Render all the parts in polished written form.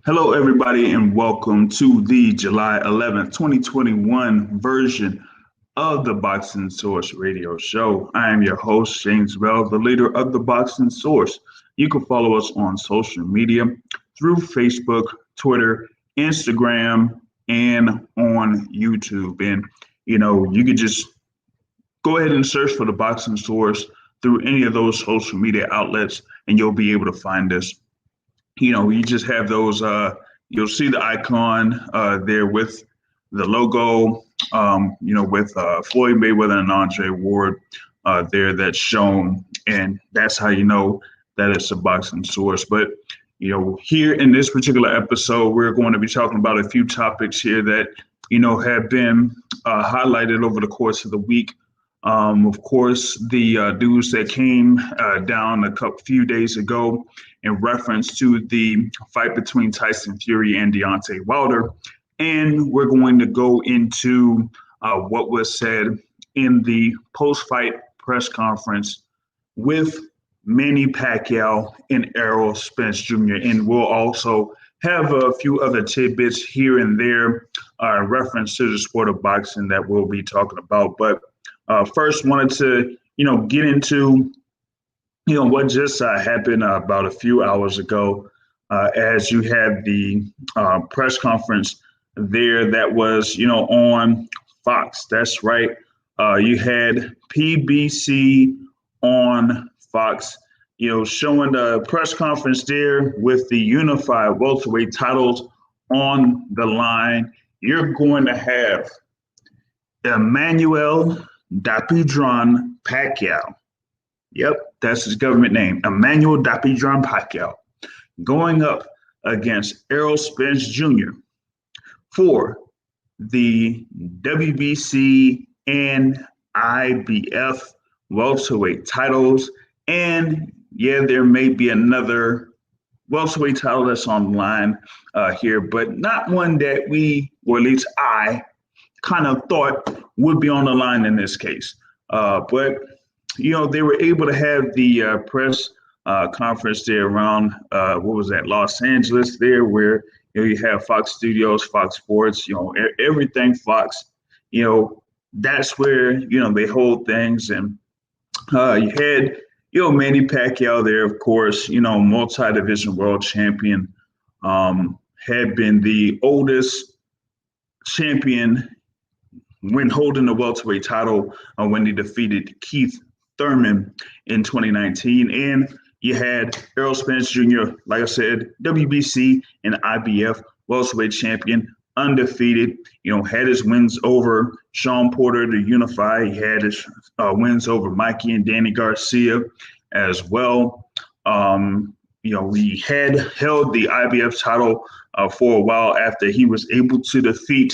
Hello, everybody, and welcome to the July 11th, 2021 version of the Boxing Source radio show. I am your host, James Bell, the leader of the Boxing Source. You can follow us on social media through Facebook, Twitter, Instagram, and on YouTube. And, you can just go ahead and search for the Boxing Source through any of those social media outlets, and you'll be able to find us. You just have those, you'll see the icon there with the logo, with Floyd Mayweather and Andre Ward there that's shown. And that's how you know that it's a Boxing Source. But, here in this particular episode, we're going to be talking about a few topics here that, have been highlighted over the course of the week. Of course, the news that came down a few days ago in reference to the fight between Tyson Fury and Deontay Wilder. And we're going to go into what was said in the post-fight press conference with Manny Pacquiao and Errol Spence Jr. And we'll also have a few other tidbits here and there in reference to the sport of boxing that we'll be talking about. But first, wanted to, get into, what just happened about a few hours ago as you had the press conference there that was, on Fox. That's right. You had PBC on Fox, showing the press conference there with the unified welterweight titles on the line. You're going to have Emmanuel Dapidron Pacquiao. Yep, that's his government name. Emmanuel Dapidron Pacquiao going up against Errol Spence Jr. for the WBC and IBF welterweight titles. And yeah, there may be another welterweight title that's on the line here, but not one that we, or at least I, kind of thought would be on the line in this case. But, they were able to have the press conference there around, Los Angeles there, where, you have Fox Studios, Fox Sports, everything Fox, that's where, they hold things. And you had, Manny Pacquiao there, of course, multi-division world champion, had been the oldest champion when holding the welterweight title when he defeated Keith Thurman in 2019. And you had Errol Spence Jr., like I said, WBC and IBF welterweight champion, undefeated, had his wins over Sean Porter to unify. He had his wins over Mikey and Danny Garcia as well. He had held the IBF title for a while after he was able to defeat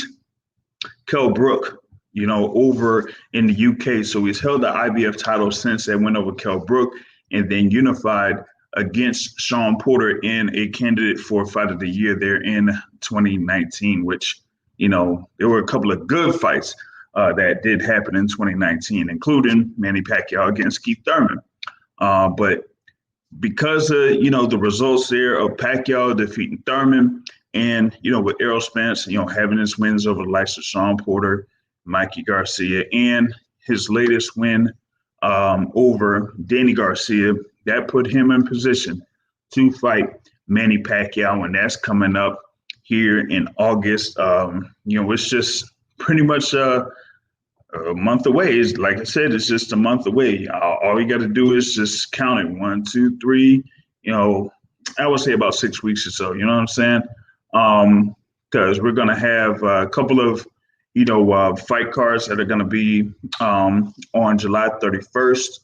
Kell Brook, over in the UK. So he's held the IBF title since they went over Kell Brook and then unified against Sean Porter in a candidate for Fight of the Year there in 2019, which, there were a couple of good fights that did happen in 2019, including Manny Pacquiao against Keith Thurman. But because of, the results there of Pacquiao defeating Thurman and, with Errol Spence, having his wins over the likes of Sean Porter, Mikey Garcia, and his latest win over Danny Garcia, that put him in position to fight Manny Pacquiao, and that's coming up here in August. It's just pretty much a month away. Like I said, it's just a month away. All you got to do is just count it. 1, 2, 3, I would say about 6 weeks or so, you know what I'm saying? Because we're going to have a couple of fight cards that are going to be on July 31st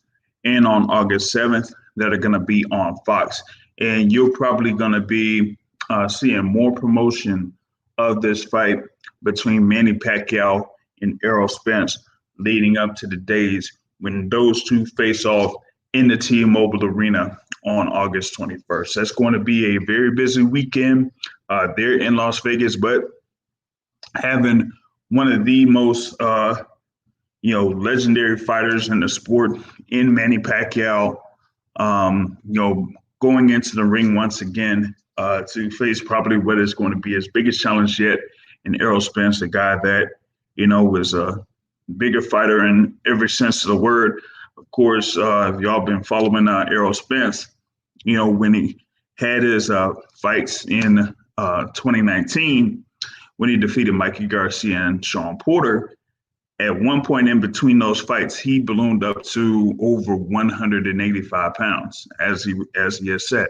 and on August 7th that are going to be on Fox. And you're probably going to be seeing more promotion of this fight between Manny Pacquiao and Errol Spence leading up to the days when those two face off in the T-Mobile Arena on August 21st. That's going to be a very busy weekend there in Las Vegas, but having one of the most, legendary fighters in the sport in Manny Pacquiao, going into the ring once again to face probably what is going to be his biggest challenge yet in Errol Spence, a guy that, was a bigger fighter in every sense of the word. Of course, if y'all been following Errol Spence, when he had his fights in 2019, when he defeated Mikey Garcia and Sean Porter, at one point in between those fights, he ballooned up to over 185 pounds, as he has said.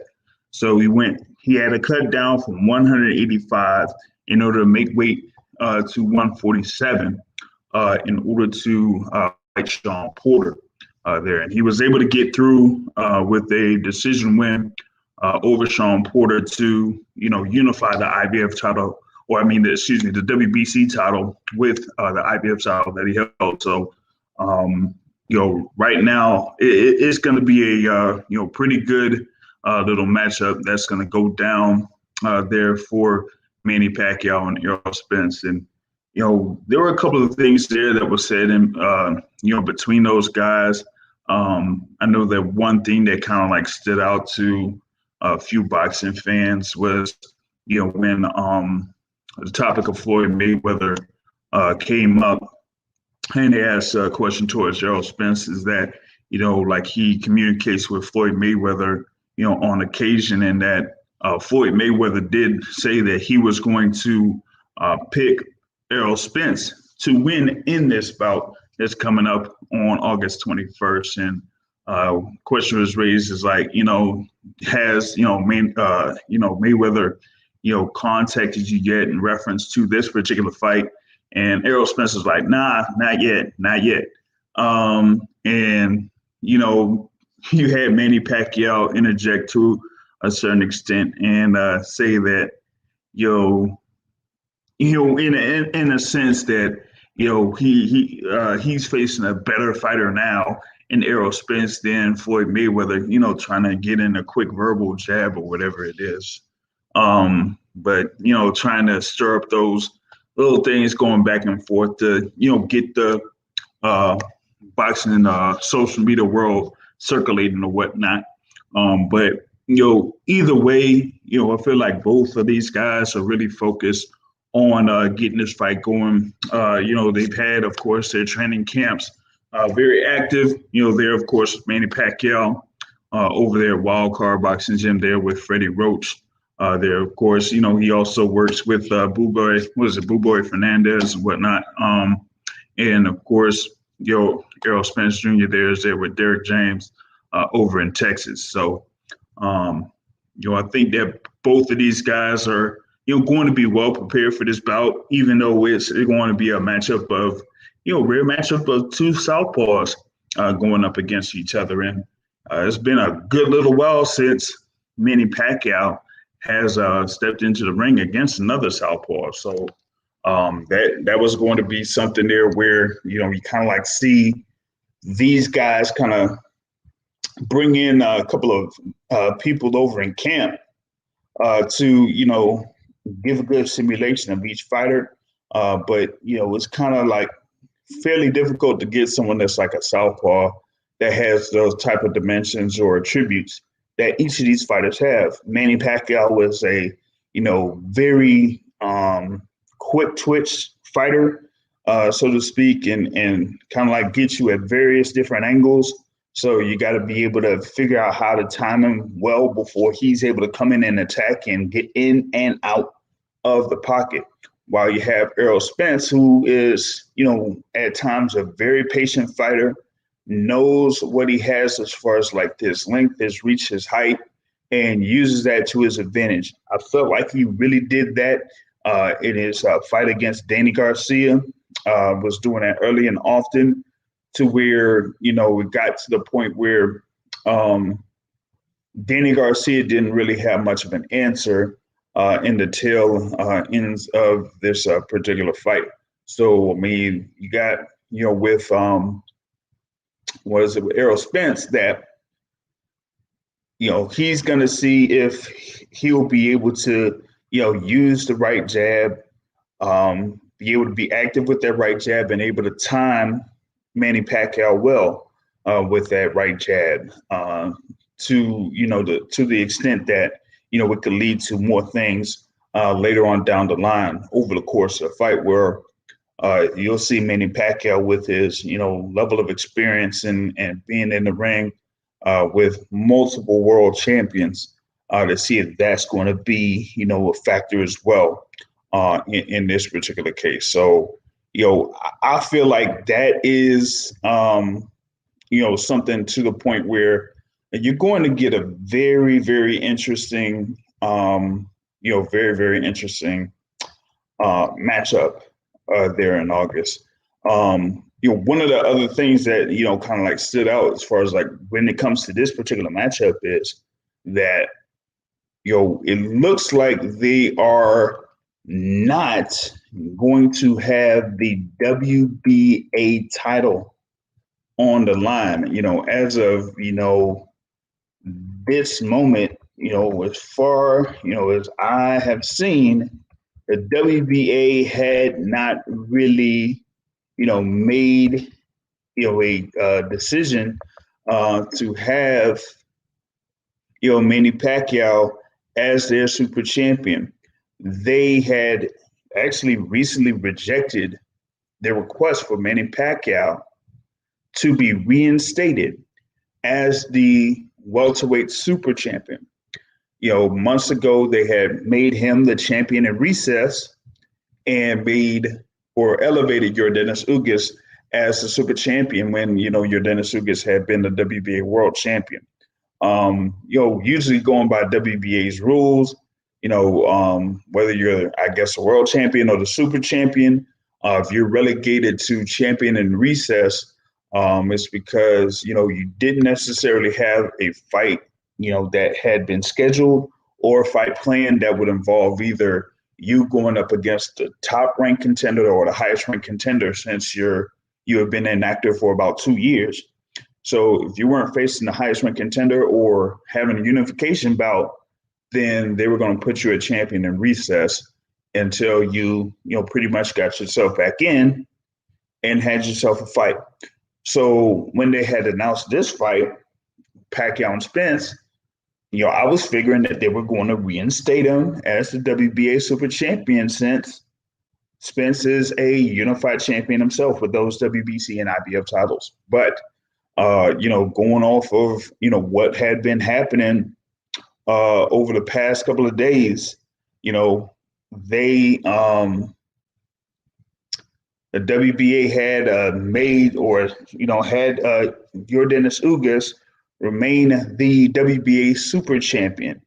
So he had to cut down from 185 in order to make weight to 147 in order to fight Sean Porter there. And he was able to get through with a decision win over Sean Porter to, unify the IBF title, the WBC title with the IBF title that he held. So, right now it's going to be a, pretty good little matchup that's going to go down there for Manny Pacquiao and Errol Spence. And, there were a couple of things there that were said in, between those guys. I know that one thing that kind of like stood out to a few boxing fans was, when the topic of Floyd Mayweather came up, and they asked a question towards Errol Spence, is that, like he communicates with Floyd Mayweather, on occasion, and that Floyd Mayweather did say that he was going to pick Errol Spence to win in this bout that's coming up on August 21st. And question was raised is like, has, Mayweather, contacted you yet in reference to this particular fight? And Errol Spence was like, nah, not yet. And, you had Manny Pacquiao interject to a certain extent and say that, in a sense that, he's facing a better fighter now in Errol Spence than Floyd Mayweather, trying to get in a quick verbal jab or whatever it is. But, trying to stir up those little things going back and forth to, get the boxing and social media world circulating or whatnot. But, either way, I feel like both of these guys are really focused on getting this fight going. They've had, of course, their training camps very active. There, of course, Manny Pacquiao over there at Wild Card Boxing Gym there with Freddie Roach. There, of course, he also works with Boo Boy Fernandez and whatnot. And, of course, Errol Spence Jr. there with Derek James over in Texas. So, I think that both of these guys are, going to be well prepared for this bout, even though it's going to be a matchup of, rare matchup of two southpaws going up against each other. And it's been a good little while since Manny Pacquiao has stepped into the ring against another southpaw. So that was going to be something there where, you kind of like see these guys kind of bring in a couple of people over in camp to, give a good simulation of each fighter. But, it's kind of like fairly difficult to get someone that's like a southpaw that has those type of dimensions or attributes that each of these fighters have. Manny Pacquiao was a, very quick twitch fighter, so to speak, and kind of like get you at various different angles. So you got to be able to figure out how to time him well before he's able to come in and attack and get in and out of the pocket. While you have Errol Spence, who is, at times a very patient fighter, knows what he has as far as like his length, his reach, his height, and uses that to his advantage. I felt like he really did that in his fight against Danny Garcia, was doing that early and often, to where, it got to the point where Danny Garcia didn't really have much of an answer in the tail ends of this particular fight. So, I mean, you got, with Errol Spence, that, he's going to see if he'll be able to, use the right jab, be able to be active with that right jab and able to time Manny Pacquiao well with that right jab to the extent that, it could lead to more things later on down the line over the course of the fight, where you'll see Manny Pacquiao with his, level of experience and being in the ring with multiple world champions to see if that's going to be, a factor as well in this particular case. So, I feel like that is, something to the point where you're going to get a very, very interesting, very, very interesting matchup there in August. One of the other things that, kind of like stood out as far as like when it comes to this particular matchup is that, it looks like they are not going to have the WBA title on the line, as of, this moment, as far, as I have seen, the WBA had not really, made, a decision to have, Manny Pacquiao as their super champion. They had actually recently rejected their request for Manny Pacquiao to be reinstated as the welterweight super champion. Months ago, they had made him the champion in recess and elevated Yordenis Ugas as the super champion when, Yordenis Ugas had been the WBA world champion. Usually going by WBA's rules, whether you're, I guess, a world champion or the super champion, if you're relegated to champion in recess, it's because, you didn't necessarily have a fight, that had been scheduled, or a fight plan that would involve either you going up against the top ranked contender or the highest ranked contender, since you have been inactive for about 2 years. So if you weren't facing the highest ranked contender or having a unification bout, then they were going to put you a champion in recess until you pretty much got yourself back in and had yourself a fight. So when they had announced this fight, Pacquiao and Spence, I was figuring that they were going to reinstate him as the WBA super champion, since Spence is a unified champion himself with those WBC and IBF titles. But, going off of, what had been happening over the past couple of days, they, the WBA had made, or, had Yordenis Ugas remain the WBA super champion,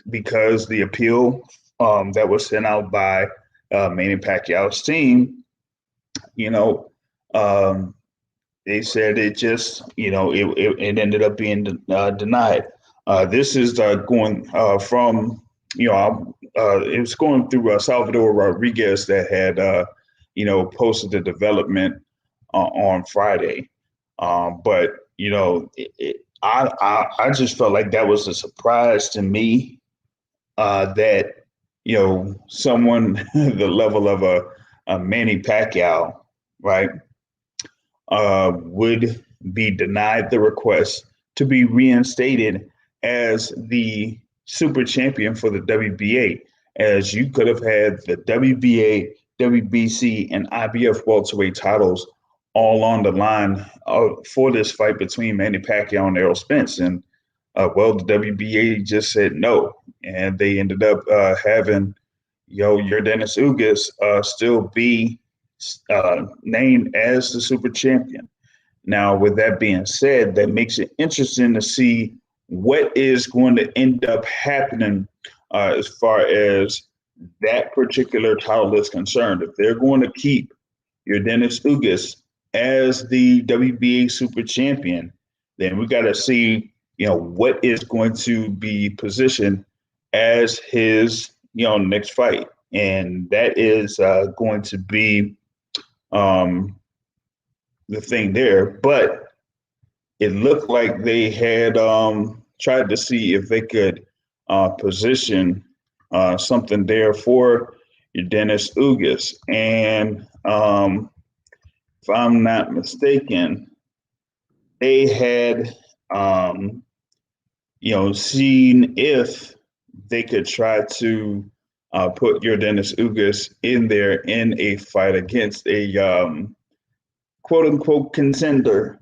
because the appeal that was sent out by Manny Pacquiao's team, they said it just, it ended up being denied. This is going from, it was going through Salvador Rodriguez that had, posted the development on Friday. But, I just felt like that was a surprise to me that, someone the level of a Manny Pacquiao, right, would be denied the request to be reinstated as the super champion for the WBA, as you could have had the WBA, WBC, and IBF welterweight titles all on the line for this fight between Manny Pacquiao and Errol Spence. And, the WBA just said no. And they ended up having, Yordenis Ugas still be named as the super champion. Now, with that being said, that makes it interesting to see what is going to end up happening as far as that particular title is concerned. If they're going to keep Yordenis Ugas as the WBA super champion, then we got to see, what is going to be positioned as his, next fight. And that is going to be the thing there. But it looked like they had tried to see if they could position something there for Yordenis Ugas. And if I'm not mistaken, they had seeing if they could try to put Yordenis Ugas in there in a fight against a quote unquote contender.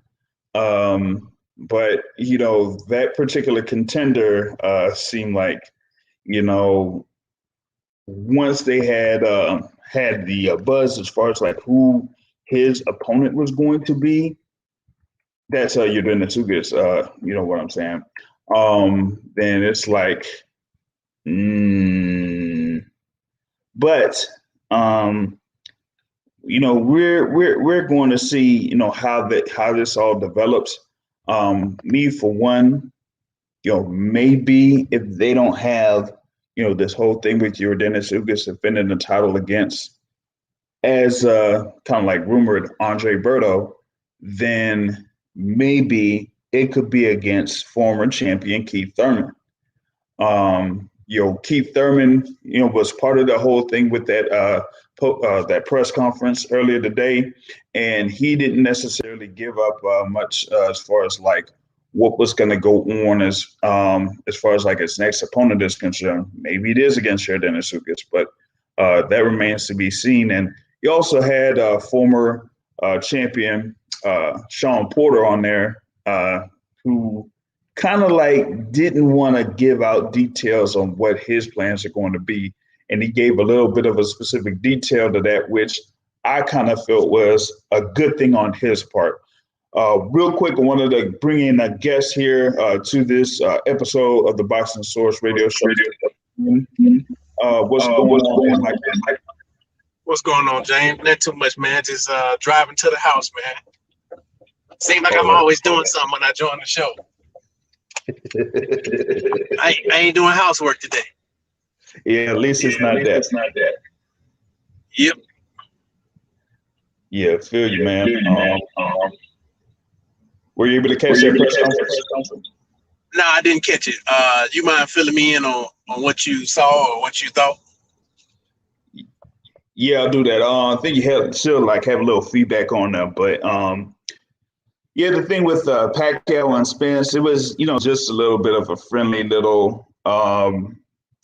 But that particular contender seemed like, once they had the buzz as far as like who his opponent was going to be, that's Yordenis Ugas. You know what I'm saying? Then it's like, but we're going to see how this all develops. Me for one, maybe if they don't have this whole thing with Yordenis Ugas defending the title against, as kind of like rumored, Andre Berto, then maybe it could be against former champion Keith Thurman. Keith Thurman, was part of the whole thing with that press conference earlier today, and he didn't necessarily give up much as far as like what was going to go on as far as like his next opponent is concerned. Maybe it is against Yordenis Ugas, but that remains to be seen. And you also had former champion Sean Porter on there, who kind of like didn't want to give out details on what his plans are going to be. And he gave a little bit of a specific detail to that, which I kind of felt was a good thing on his part. Real quick, I wanted to bring in a guest here to this episode of the Boxing Source Radio Show. What's going on, Mike? What's going on, James? Not too much, man. Just driving to the house, man. Seems like I'm always doing something when I join the show. I ain't doing housework today. Yeah, at least it's not that. Yep. Yeah, feel you, man. Were you able to catch that press conference? No, I didn't catch it. You mind filling me in on what you saw or what you thought? Yeah, I'll do that. I think you still like have a little feedback on that, but yeah, the thing with Pacquiao and Spence, it was just a little bit of a friendly little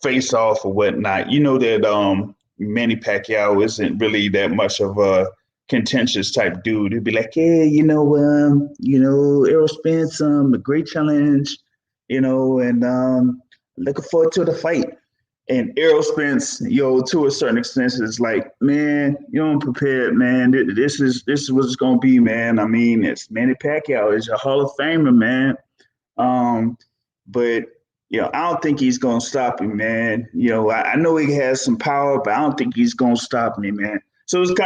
face off or whatnot. That Manny Pacquiao isn't really that much of a contentious type dude. He'd be like, hey, Errol Spence, a great challenge, and looking forward to the fight. And Errol Spence, to a certain extent, is like, man, I'm prepared, man. This is what it's gonna be, man. I mean, it's Manny Pacquiao, is a Hall of Famer, man. But I don't think he's gonna stop him, man. I know he has some power, but I don't think he's gonna stop me, man. So it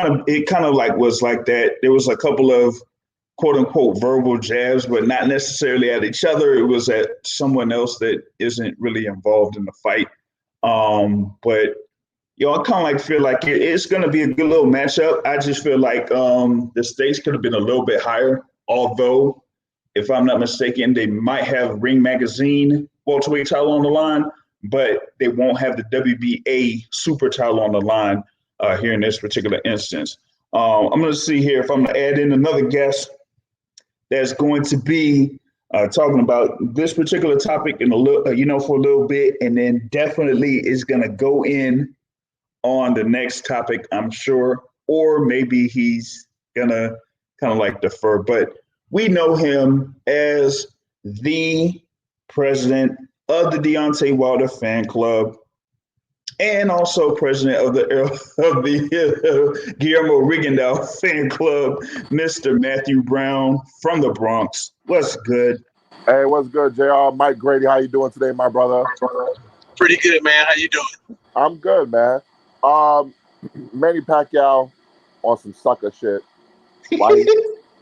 kind of like was like that. There was a couple of quote unquote verbal jabs, but not necessarily at each other. It was at someone else that isn't really involved in the fight. But I kind of like feel like it's going to be a good little matchup. I just feel like the stakes could have been a little bit higher, although if I'm not mistaken, they might have Ring Magazine welterweight title on the line, but they won't have the WBA super title on the line here in this particular instance. I'm going to see here if I'm going to add in another guest that's going to be talking about this particular topic in a little, for a little bit, and then definitely is going to go in on the next topic, I'm sure, or maybe he's going to kind of like defer. But we know him as the president of the Deontay Wilder fan club, and also president of the Guillermo Rigondeaux fan club, Mr. Matthew Brown from the Bronx. What's good? Hey, what's good, JR? Mike Grady, how you doing today, my brother? Pretty good, man. How you doing? I'm good, man. Manny Pacquiao on some sucker shit.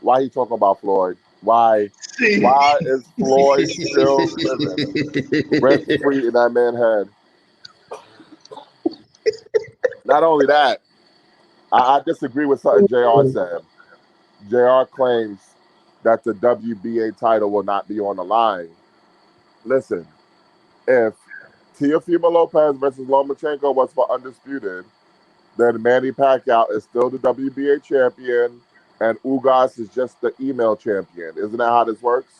Why he talking about Floyd? Why is Floyd still living rent-free in that man's head? Not only that, I disagree with something JR said. JR claims that the WBA title will not be on the line. Listen, if Teofimo Lopez versus Lomachenko was for undisputed, then Manny Pacquiao is still the WBA champion, and Ugas is just the email champion. Isn't that how this works?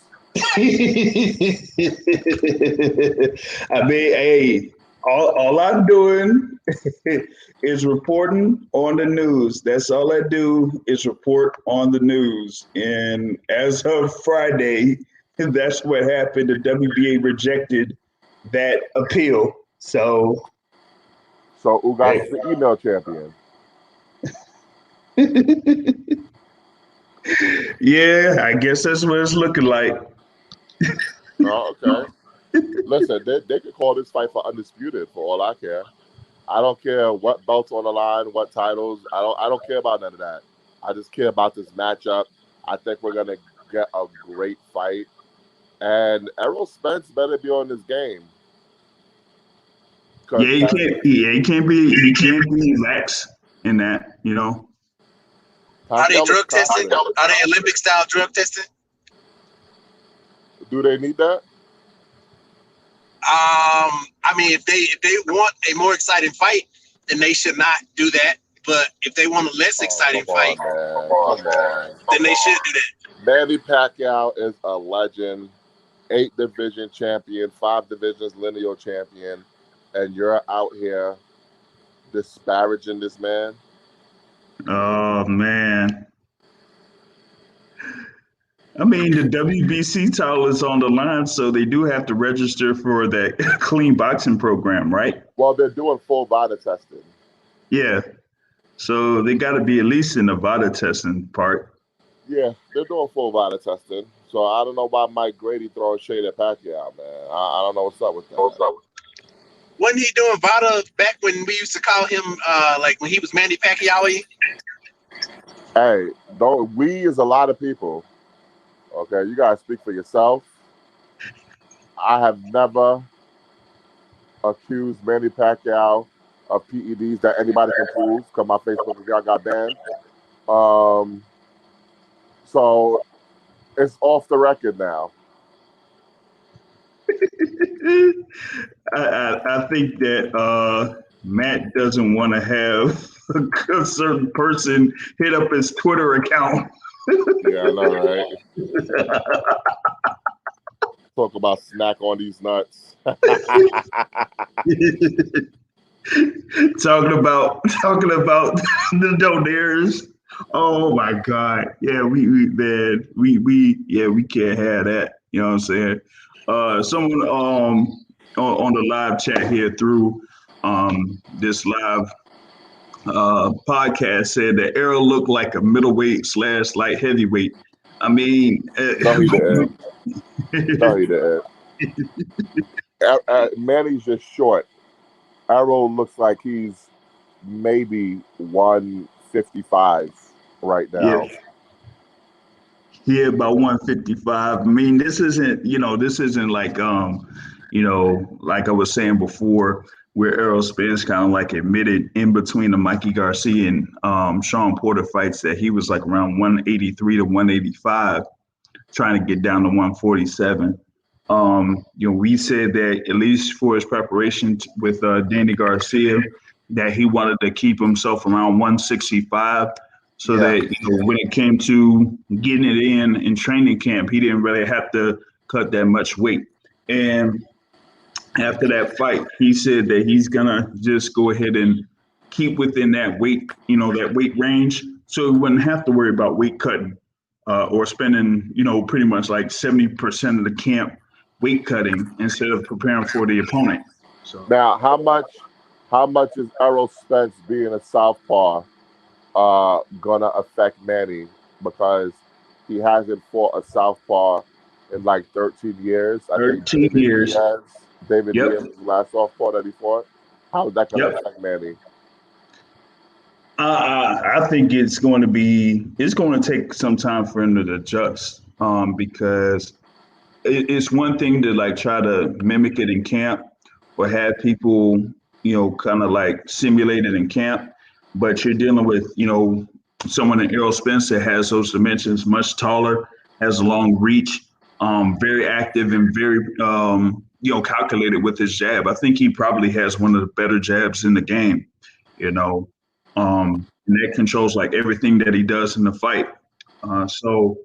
I mean, hey, all I'm doing is reporting on the news. That's all I do is report on the news. And as of Friday, that's what happened. The WBA rejected that appeal. So Ugas is the email champion. Yeah, I guess that's what it's looking like. Oh, okay. Listen, they could call this fight for undisputed for all I care. I don't care what belts on the line, what titles. I don't care about none of that. I just care about this matchup. I think we're gonna get a great fight. And Errol Spence better be on this game. Yeah, he can't be lax in that, you know. Are they drug testing? Are they Olympic style drug testing? Do they need that? I mean, if they want a more exciting fight, then they should not do that. But if they want a less exciting fight, then they should do that. Manny Pacquiao is a legend, 8 division champion, 5 divisions lineal champion, and you're out here disparaging this man. Oh man. I mean, the WBC title is on the line, so they do have to register for that clean boxing program, right? Well, they're doing full body testing. Yeah. So they got to be at least in the body testing part. Yeah, they're doing full body testing. So I don't know why Mike Grady throwing shade at Pacquiao, man. I don't know what's up with that. Wasn't he doing Vada back when we used to call him, like when he was Manny Pacquiao? Hey, we is a lot of people. Okay, you gotta speak for yourself. I have never accused Manny Pacquiao of PEDs that anybody can prove because my Facebook account got banned. So it's off the record now. I think that Matt doesn't want to have a certain person hit up his Twitter account. Yeah, I know, right? Talk about snack on these nuts. talking about the donaires. Oh my God! Yeah, we can't have that. You know what I'm saying? Someone on the live chat here through this live podcast said that Errol looked like a middleweight / light heavyweight. I mean, no, he didn't. No, he didn't. Manny's just short. Errol looks like he's maybe 155 right now. Yeah, about 155. I mean, this isn't like like I was saying before, where Errol Spence kind of like admitted in between the Mikey Garcia and Sean Porter fights that he was like around 183 to 185, trying to get down to 147. We said that at least for his preparation with Danny Garcia, that he wanted to keep himself around 165, so that when it came to getting it in training camp, he didn't really have to cut that much weight. And after that fight, he said that he's gonna just go ahead and keep within that weight, that weight range, so he wouldn't have to worry about weight cutting or spending, pretty much like 70% of the camp weight cutting instead of preparing for the opponent. So now, how much is Errol Spence being a southpaw gonna affect Manny, because he hasn't fought a southpaw in like 13 years. 13 years. David Diaz was the last southpaw that he fought. How is that going to affect Manny? I think it's going to take some time for him to adjust, because it's one thing to like try to mimic it in camp or have people, kind of like simulate it in camp, but you're dealing with, someone in Errol Spence that has those dimensions, much taller, has a long reach, very active and very, calculated with his jab. I think he probably has one of the better jabs in the game, and that controls like everything that he does in the fight. So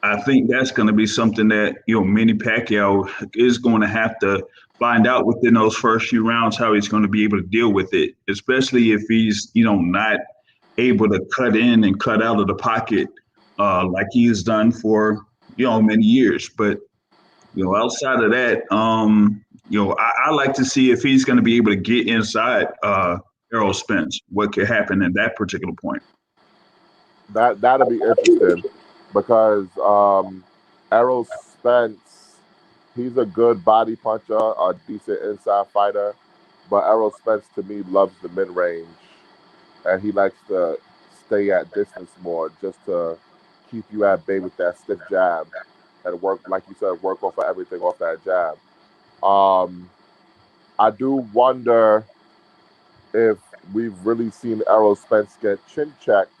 I think that's going to be something that, Manny Pacquiao is going to have to find out within those first few rounds how he's going to be able to deal with it, especially if he's, not able to cut in and cut out of the pocket like he has done for, many years. But, outside of that, I like to see if he's going to be able to get inside Errol Spence, what could happen at that particular point. That'll be interesting because Errol Spence, he's a good body puncher, a decent inside fighter, but Errol Spence to me loves the mid range, and he likes to stay at distance more just to keep you at bay with that stiff jab and work, like you said, work off of everything off that jab. I do wonder if we've really seen Errol Spence get chin checked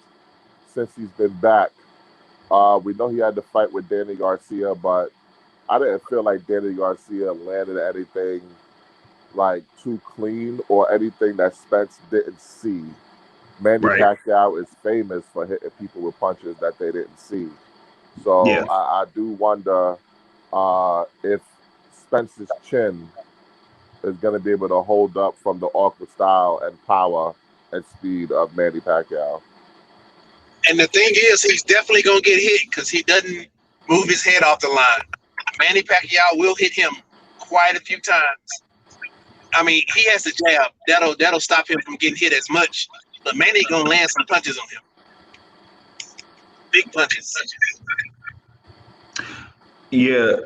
since he's been back. We know he had to fight with Danny Garcia, but I didn't feel like Danny Garcia landed anything like too clean or anything that Spence didn't see. Manny Pacquiao is famous for hitting people with punches that they didn't see. So yeah. I do wonder if Spence's chin is going to be able to hold up from the awkward style and power and speed of Manny Pacquiao. And the thing is, he's definitely going to get hit because he doesn't move his head off the line. Manny Pacquiao will hit him quite a few times. I mean, he has the jab. That'll stop him from getting hit as much. But Manny going to land some punches on him. Big punches. Yeah.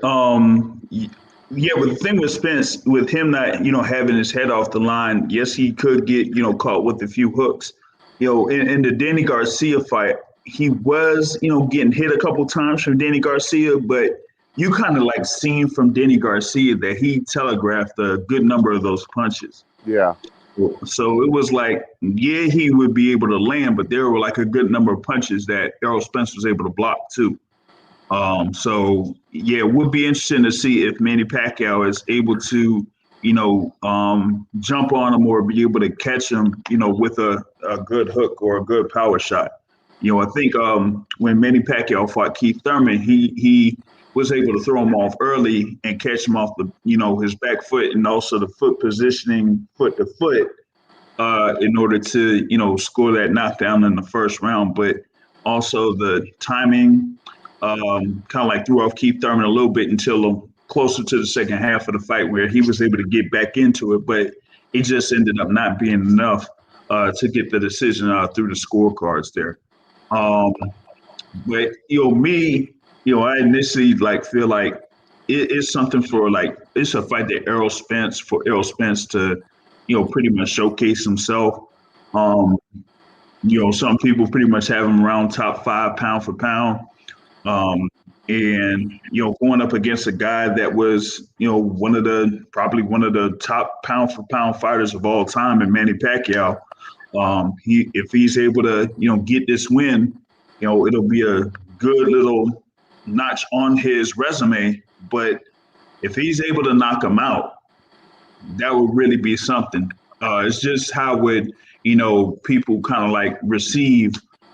Yeah, but the thing with Spence, with him not, having his head off the line, yes, he could get, caught with a few hooks. In the Danny Garcia fight, he was, getting hit a couple times from Danny Garcia, but you kind of like seen from Danny Garcia that he telegraphed a good number of those punches. Yeah. So it was like, yeah, he would be able to land, but there were like a good number of punches that Errol Spence was able to block too. So yeah, it would be interesting to see if Manny Pacquiao is able to, jump on him or be able to catch him, with a good hook or a good power shot. I think when Manny Pacquiao fought Keith Thurman, he was able to throw him off early and catch him off the, his back foot and also the foot positioning foot to foot in order to, score that knockdown in the first round. But also the timing kind of like threw off Keith Thurman a little bit until closer to the second half of the fight where he was able to get back into it, but it just ended up not being enough to get the decision through the scorecards there. But, me, I initially feel like it's something for it's a fight that Errol Spence to, pretty much showcase himself. Some people pretty much have him around top 5 pound for pound. And going up against a guy that was probably one of the top pound for pound fighters of all time in Manny Pacquiao, if he's able to get this win, it'll be a good little notch on his resume. But if he's able to knock him out, that would really be something. It's just how would people kind of receive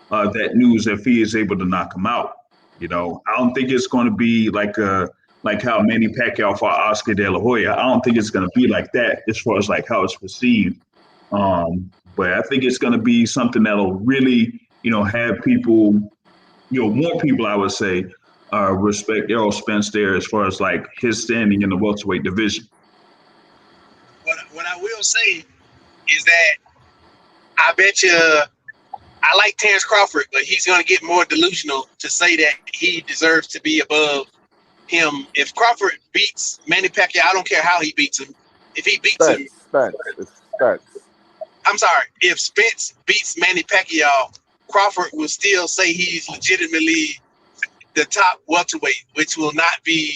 that news if he is able to knock him out. I don't think it's going to be like how Manny Pacquiao fought Oscar De La Hoya. I don't think it's going to be like that as far as how it's perceived. But I think it's going to be something that'll really, have people, more people, I would say, respect Errol Spence there as far as his standing in the welterweight division. What I will say is that I bet you I like Terrence Crawford, but he's going to get more delusional to say that he deserves to be above him. If Crawford beats Manny Pacquiao, I don't care how he beats him. If he beats him, Spence. I'm sorry. If Spence beats Manny Pacquiao, Crawford will still say he's legitimately the top welterweight, which will not be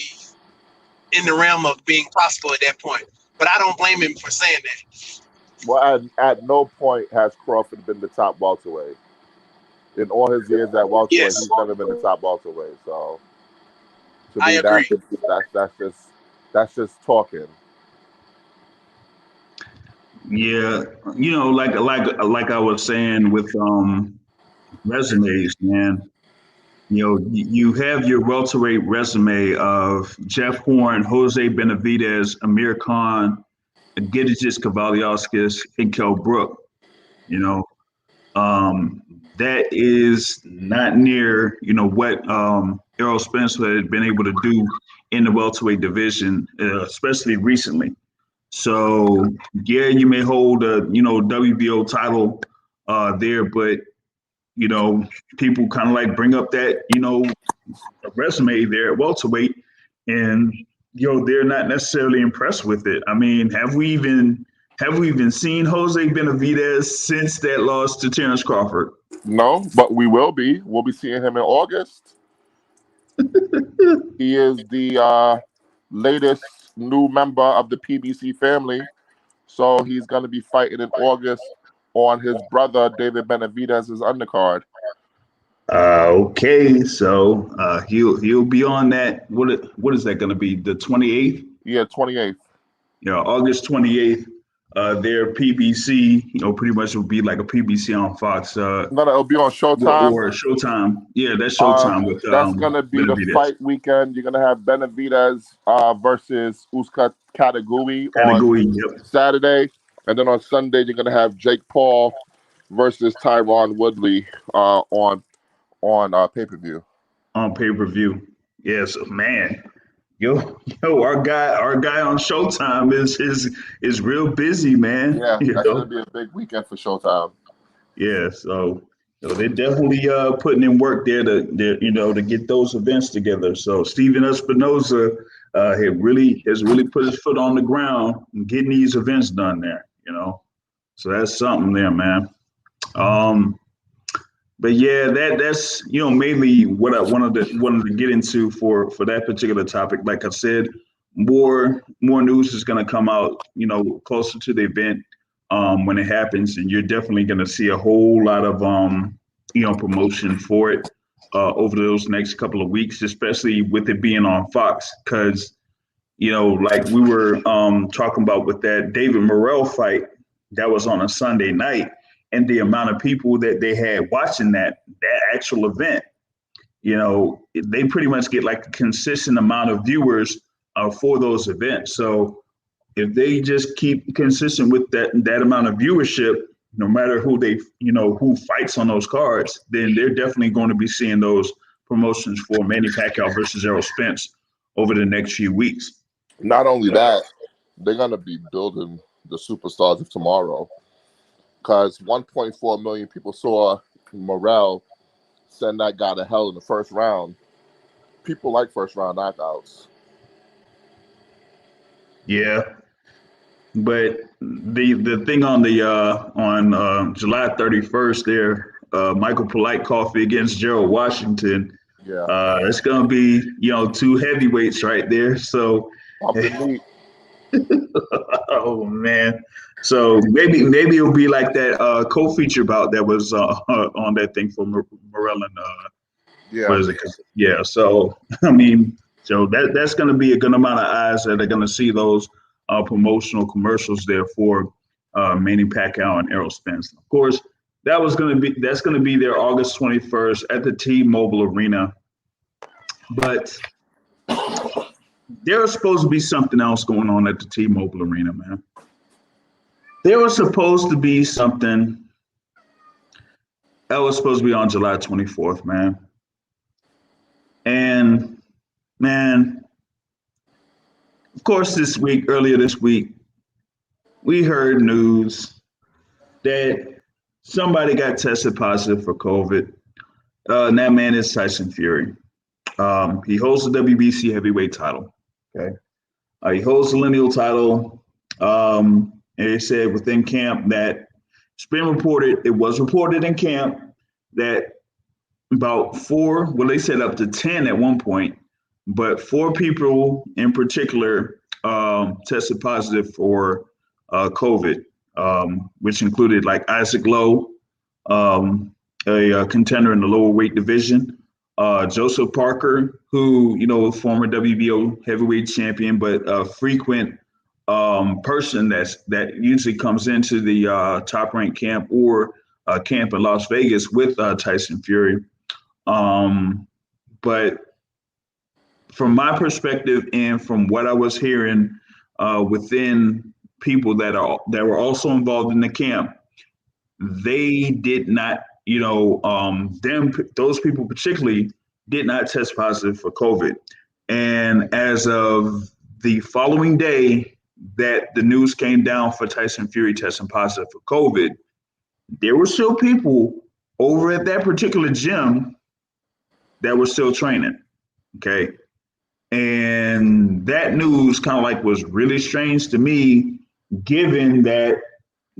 in the realm of being possible at that point. But I don't blame him for saying that. Well, at no point has Crawford been the top welterweight. In all his years at welterweight, yes. He's never been the top welterweight. So, to me, I agree. That's just talking. Yeah, like I was saying with resumes, man. You have your welterweight resume of Jeff Horn, Jose Benavidez, Amir Khan, Gidigis Kavaliauskas, and Kell Brook. That is not near, what Errol Spence had been able to do in the welterweight division, especially recently. So, yeah, you may hold a, WBO title there, but, people kind of like bring up that, resume there at welterweight, and, they're not necessarily impressed with it. I mean, have we even seen Jose Benavidez since that loss to Terrence Crawford? No, but we will be. We'll be seeing him in August. He is the latest new member of the PBC family. So he's going to be fighting in August on his brother, David Benavidez's undercard. Okay, so he'll be on that. What is that going to be? The 28th? Yeah, 28th. Yeah, August 28th. Their PBC, pretty much will be like a PBC on Fox. No, it'll be on Showtime. Or Showtime. Yeah, that's Showtime. That's gonna be Benavidez. The fight weekend. You're gonna have Benavidez versus Uzka Katagui on Saturday, and then on Sunday you're gonna have Jake Paul versus Tyron Woodley on pay-per-view. On pay-per-view. Yes, man. Yo, our guy on Showtime is real busy, man. Yeah, that's gonna be a big weekend for Showtime. Yeah, so they're definitely putting in work there to get those events together. So Steven Espinoza has really put his foot on the ground and getting these events done there. So that's something there, man. But yeah, that's mainly what I wanted to get into for that particular topic. Like I said, more news is going to come out, closer to the event when it happens, and you're definitely going to see a whole lot of promotion for it over those next couple of weeks, especially with it being on Fox, because like we were talking about with that David Morrell fight that was on a Sunday night. And the amount of people that they had watching that actual event, they pretty much get like a consistent amount of viewers for those events. So if they just keep consistent with that amount of viewership, no matter who who fights on those cards, then they're definitely going to be seeing those promotions for Manny Pacquiao versus Errol Spence over the next few weeks. Not only that, they're going to be building the superstars of tomorrow. Because 1.4 million people saw Morrell send that guy to hell in the first round. People like first round knockouts. Yeah, but the thing on the on July 31st there, Michael Polite Coffee against Gerald Washington. Yeah, it's gonna be two heavyweights right there. So. Oh man. So maybe it'll be like that co-feature bout that was on that thing for Morrell and what is it? Yeah. So I mean, so that's going to be a good amount of eyes that are going to see those promotional commercials there for Manny Pacquiao and Errol Spence. Of course, that's going to be there August 21st at the T-Mobile Arena. But there was supposed to be something else going on at the T-Mobile Arena, man. There was supposed to be something that was supposed to be on July 24th, man. And, man, of course, earlier this week, we heard news that somebody got tested positive for COVID. And that man is Tyson Fury. He holds the WBC heavyweight title. Okay. He holds the lineal title. And they said within camp that it was reported in camp that about they said up to 10 at one point, but 4 people in particular tested positive for COVID, which included like Isaac Lowe, a contender in the lower weight division, Joseph Parker, who, former WBO heavyweight champion, but a frequent person that usually comes into the top ranked camp or camp in Las Vegas with Tyson Fury. But from my perspective and from what I was hearing within people that were also involved in the camp, they did not, those people particularly did not test positive for COVID. And as of the following day that the news came down for Tyson Fury testing positive for COVID, there were still people over at that particular gym that were still training. Okay. And that news kind of like was really strange to me, given that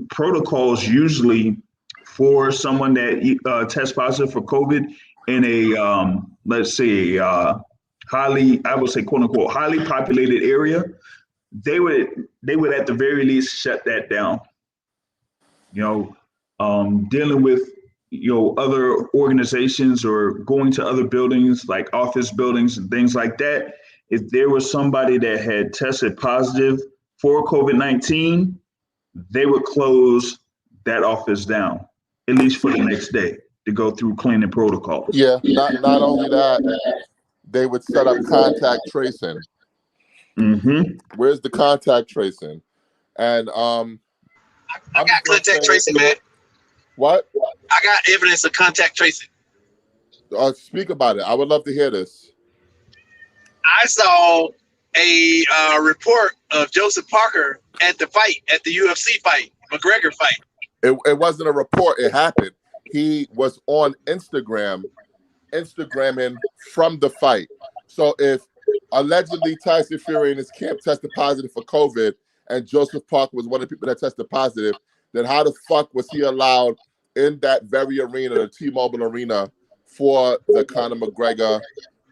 protocols usually for someone that tests positive for COVID in a, let's say, highly, I would say, quote unquote, highly populated area, they would at the very least shut that down. Dealing with other organizations or going to other buildings like office buildings and things like that. If there was somebody that had tested positive for COVID-19, they would close that office down, at least for the next day, to go through cleaning protocols. Yeah, not only that, they would set up contact tracing. Mm-hmm. Where's the contact tracing? And I got contact tracing, man. What? I got evidence of contact tracing. Speak about it. I would love to hear this. I saw a report of Joseph Parker at the UFC fight, McGregor fight. It wasn't a report. It happened. He was on Instagramming from the fight. So if allegedly Tyson Fury and his camp tested positive for COVID and Joseph Parker was one of the people that tested positive, then how the fuck was he allowed in that very arena, the T-Mobile Arena, for the Conor McGregor?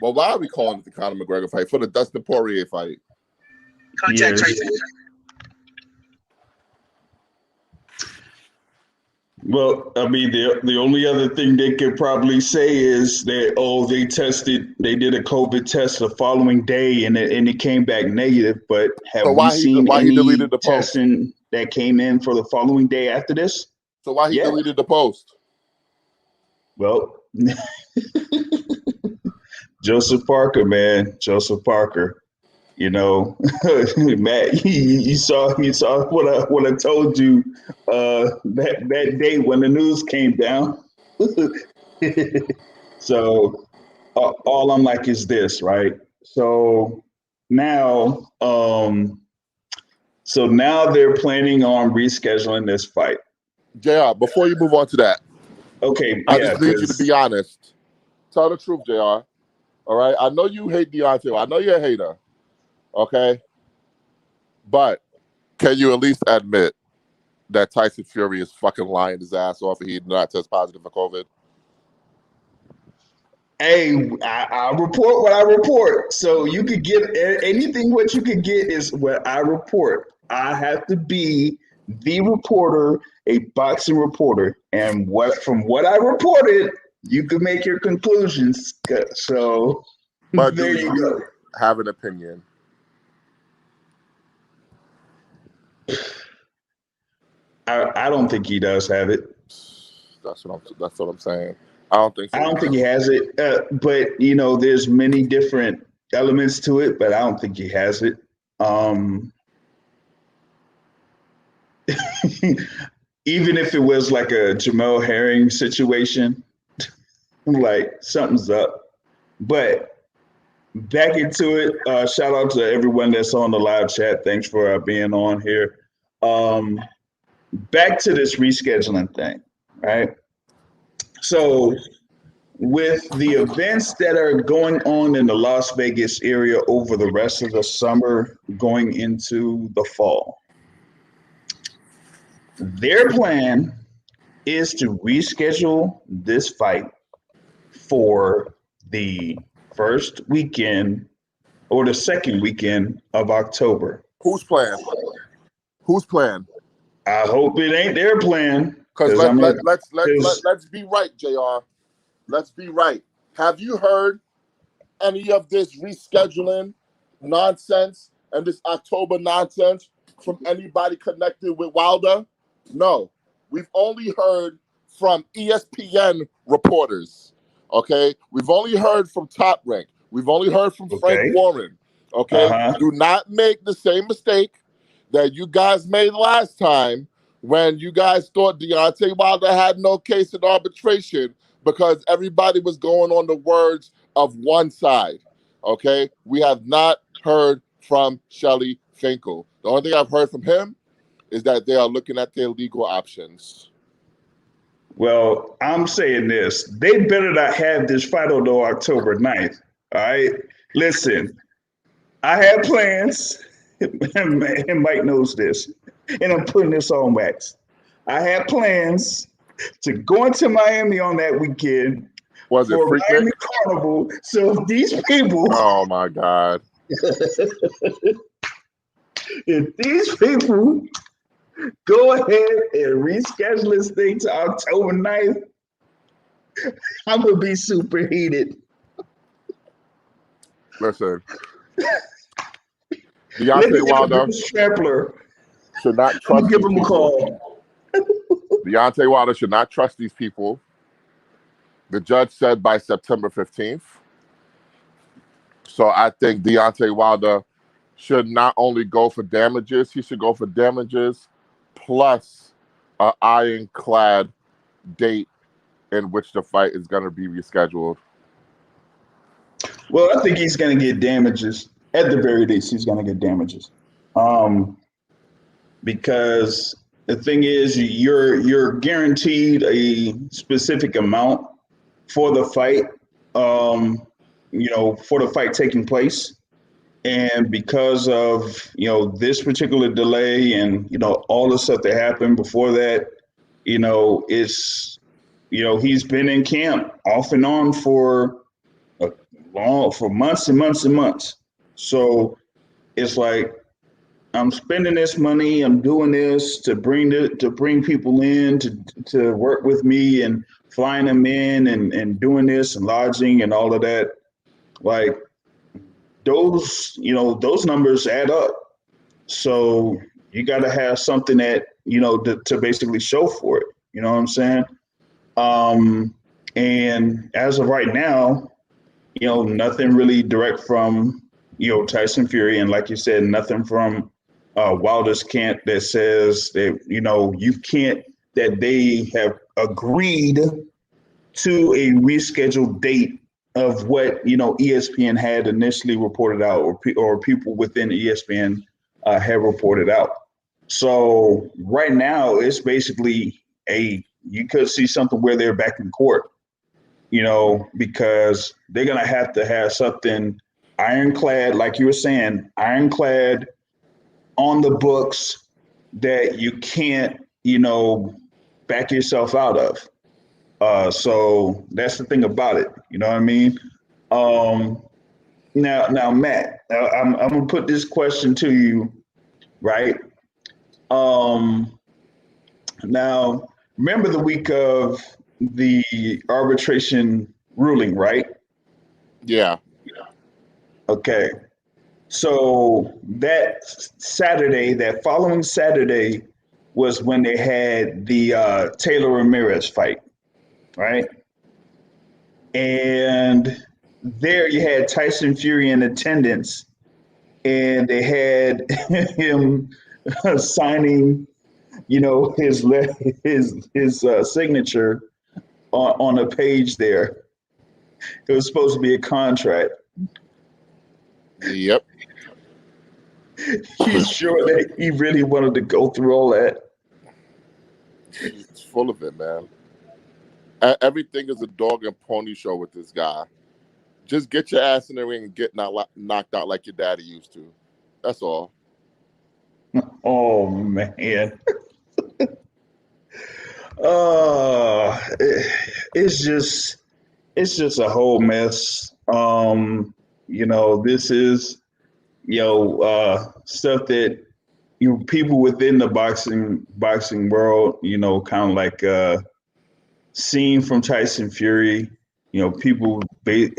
Well, why are we calling it the Conor McGregor fight? For the Dustin Poirier fight. Contact tracing. Well, I mean, the only other thing they could probably say is that, they did a COVID test the following day and it came back negative. But have we seen any deleted the testing that came in for the following day after this? So why he deleted the post? Well, Joseph Parker, man. Joseph Parker. Matt, you saw what I told you that day when the news came down. So all I'm like is this, right? So now they're planning on rescheduling this fight. JR, before you move on to that, okay, I just need you to be honest. Tell the truth, JR. All right, I know you hate Deontay. I know you're a hater. Okay, but can you at least admit that Tyson Fury is fucking lying his ass off and he did not test positive for COVID? Hey, I report what I report. So you could get anything. What you could get is what I report. I have to be the reporter, a boxing reporter, and from what I reported, you can make your conclusions. So, but there you go. Have an opinion. I don't think he does have it. That's what I'm saying. I don't think so. I don't think he has it. But there's many different elements to it, but I don't think he has it. Even if it was like a Jamel Herring situation, like something's up. But back into it. Shout out to everyone that's on the live chat. Thanks for being on here. Back to this rescheduling thing, right? So with the events that are going on in the Las Vegas area over the rest of the summer going into the fall, their plan is to reschedule this fight for the first weekend or the second weekend of October. Whose plan? Whose plan? I hope it ain't their plan. Because let's be right, JR. Let's be right. Have you heard any of this rescheduling nonsense and this October nonsense from anybody connected with Wilder? No. We've only heard from ESPN reporters. Okay, we've only heard from Top Rank. We've only heard from Frank Okay. Warren. Okay, do not make the same mistake that you guys made last time when you guys thought Deontay Wilder had no case in arbitration because everybody was going on the words of one side. Okay, we have not heard from Shelly Finkel. The only thing I've heard from him is that they are looking at their legal options. Well, I'm saying this. They better not have this fight on October 9th. All right? Listen, I had plans, and Mike knows this, and I'm putting this on wax. I had plans to go into Miami on that weekend Was it for Miami Freaknik? Carnival. So if these people, Oh my God. if these people go ahead and reschedule this thing to October 9th, I'm going to be super heated. Listen, Deontay Wilder should not trust give these him a people. call. Deontay Wilder should not trust these people. The judge said by September 15th. So I think Deontay Wilder should not only go for damages, he should go for damages plus an ironclad date in which the fight is going to be rescheduled. Well, I think he's going to get damages. At the very least, he's going to get damages. Because the thing is, you're guaranteed a specific amount for the fight, for the fight taking place. And because of, this particular delay and, all the stuff that happened before that, it's, he's been in camp off and on for months and months and months. So it's like, I'm spending this money, I'm doing this to bring people in to work with me and flying them in and doing this and lodging and all of that. Like, those numbers add up. So you got to have something that, to basically show for it. You know what I'm saying? And as of right now, nothing really direct from, Tyson Fury. And like you said, nothing from Wilder's camp that says that, you can't, that they have agreed to a rescheduled date of what, ESPN had initially reported out or people within ESPN have reported out. So right now it's basically you could see something where they're back in court, because they're going to have something ironclad, like you were saying, ironclad on the books that you can't, back yourself out of. So that's the thing about it. You know what I mean? Now, Matt, I'm gonna put this question to you, right? Now, remember the week of the arbitration ruling, right? Yeah. Okay. So that following Saturday was when they had the Taylor Ramirez fight, right? And there you had Tyson Fury in attendance, and they had him signing, his signature on a page there. It was supposed to be a contract. Yep. You sure that he really wanted to go through all that? It's full of it, man. Everything is a dog and pony show with this guy. Just get your ass in the ring and get knocked out like your daddy used to. That's all. Oh, man. It's just a whole mess. This is, stuff that people within the boxing world, kind of like seen from Tyson Fury. People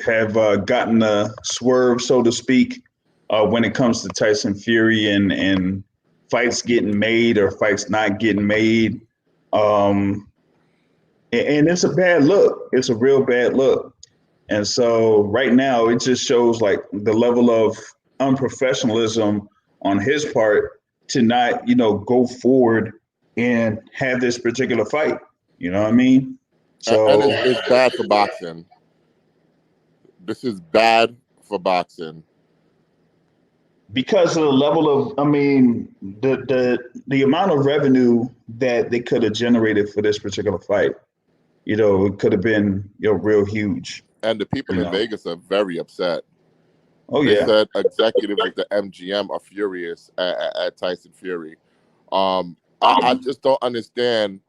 have gotten a swerve, so to speak, when it comes to Tyson Fury and fights getting made or fights not getting made. And it's a bad look. It's a real bad look. And so right now it just shows like the level of unprofessionalism on his part to not, go forward and have this particular fight. You know what I mean? And So it's bad for boxing. This is bad for boxing. because of the level of, the amount of revenue that they could have generated for this particular fight, it could have been, real huge. And the people in Vegas are very upset. Oh They yeah. said executives at the MGM are furious at Tyson Fury. I just don't understand.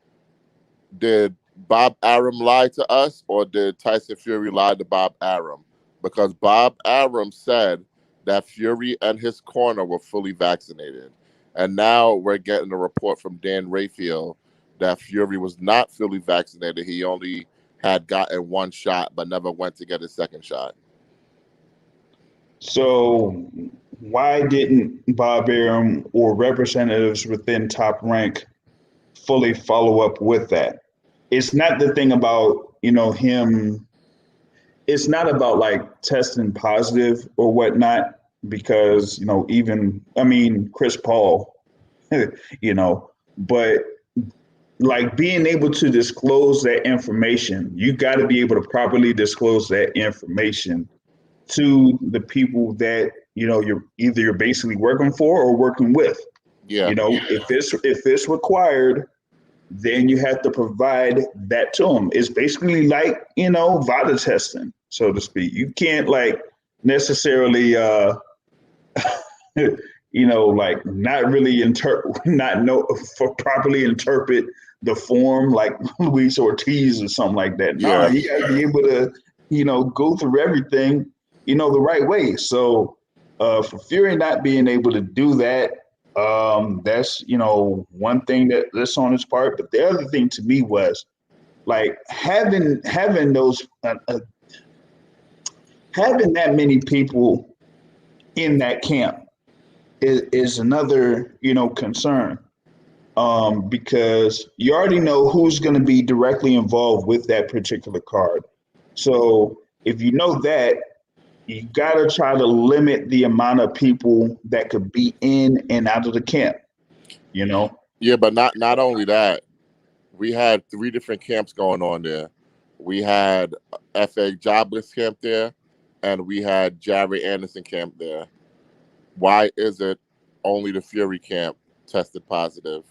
Did Bob Arum lie to us, or did Tyson Fury lie to Bob Arum? Because Bob Arum said that Fury and his corner were fully vaccinated. And now we're getting a report from Dan Rayfield that Fury was not fully vaccinated. He only had gotten one shot, but never went to get a second shot. So why didn't Bob Arum or representatives within Top Rank fully follow up with that? It's not the thing about, him. It's not about like testing positive or whatnot, because, Chris Paul, but like being able to disclose that information, you got to be able to properly disclose that information to the people that, you're basically working for or working with. Yeah. If it's required, then you have to provide that to them. It's basically like, VADA testing, so to speak. You can't like necessarily, like not really properly interpret the form like Luis Ortiz or something like that. No, Yeah. you got to be able to, go through everything, the right way. So for Fury not being able to do that, that's, one thing that's on his part. But the other thing to me was like having those having that many people in that camp is another, concern. Because you already know who's going to be directly involved with that particular card. So if you know that, you got to try to limit the amount of people that could be in and out of the camp, Yeah, but not only that. We had 3 different camps going on there. We had FA Jobless camp there, and we had Jared Anderson camp there. Why is it only the Fury camp tested positive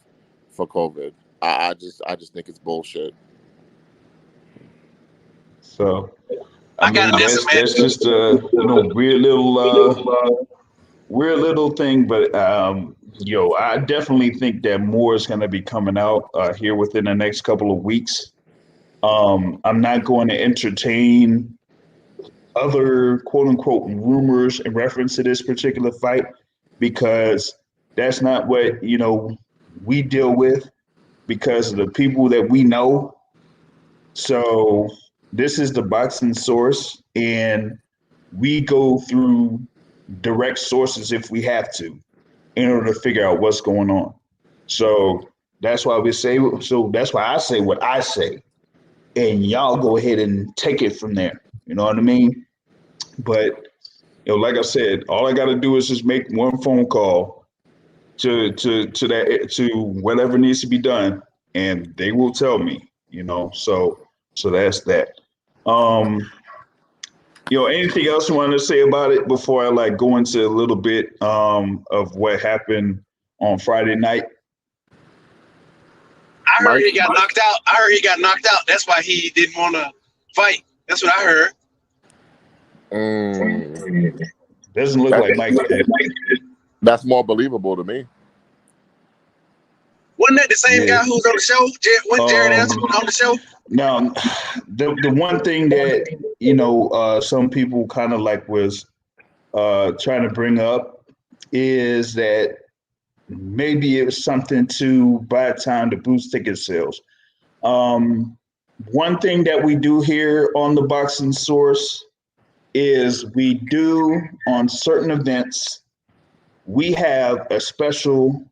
for COVID? I just think it's bullshit. So I got an answer, man. that's just a weird little thing, but I definitely think that more is going to be coming out here within the next couple of weeks. I'm not going to entertain other quote unquote rumors in reference to this particular fight, because that's not what we deal with, because of the people that we know. So this is the boxing source, and we go through direct sources if we have to in order to figure out what's going on. So that's why that's why I say what I say, and y'all go ahead and take it from there. You know what I mean? But like I said, all I got to do is just make one phone call to whatever needs to be done, and they will tell me. So that's that. Anything else you wanted to say about it before I like go into a little bit of what happened on Friday night? I heard he got knocked out. That's why he didn't want to fight. That's what I heard. Doesn't look like Mike did. That's more believable to me. Wasn't that the same guy who was on the show? When Jared Anderson was on the show? Now, the one thing that some people kind of like was trying to bring up is that maybe it was something to buy time to boost ticket sales. One thing that we do here on the Boxing Source is we do on certain events, we have a special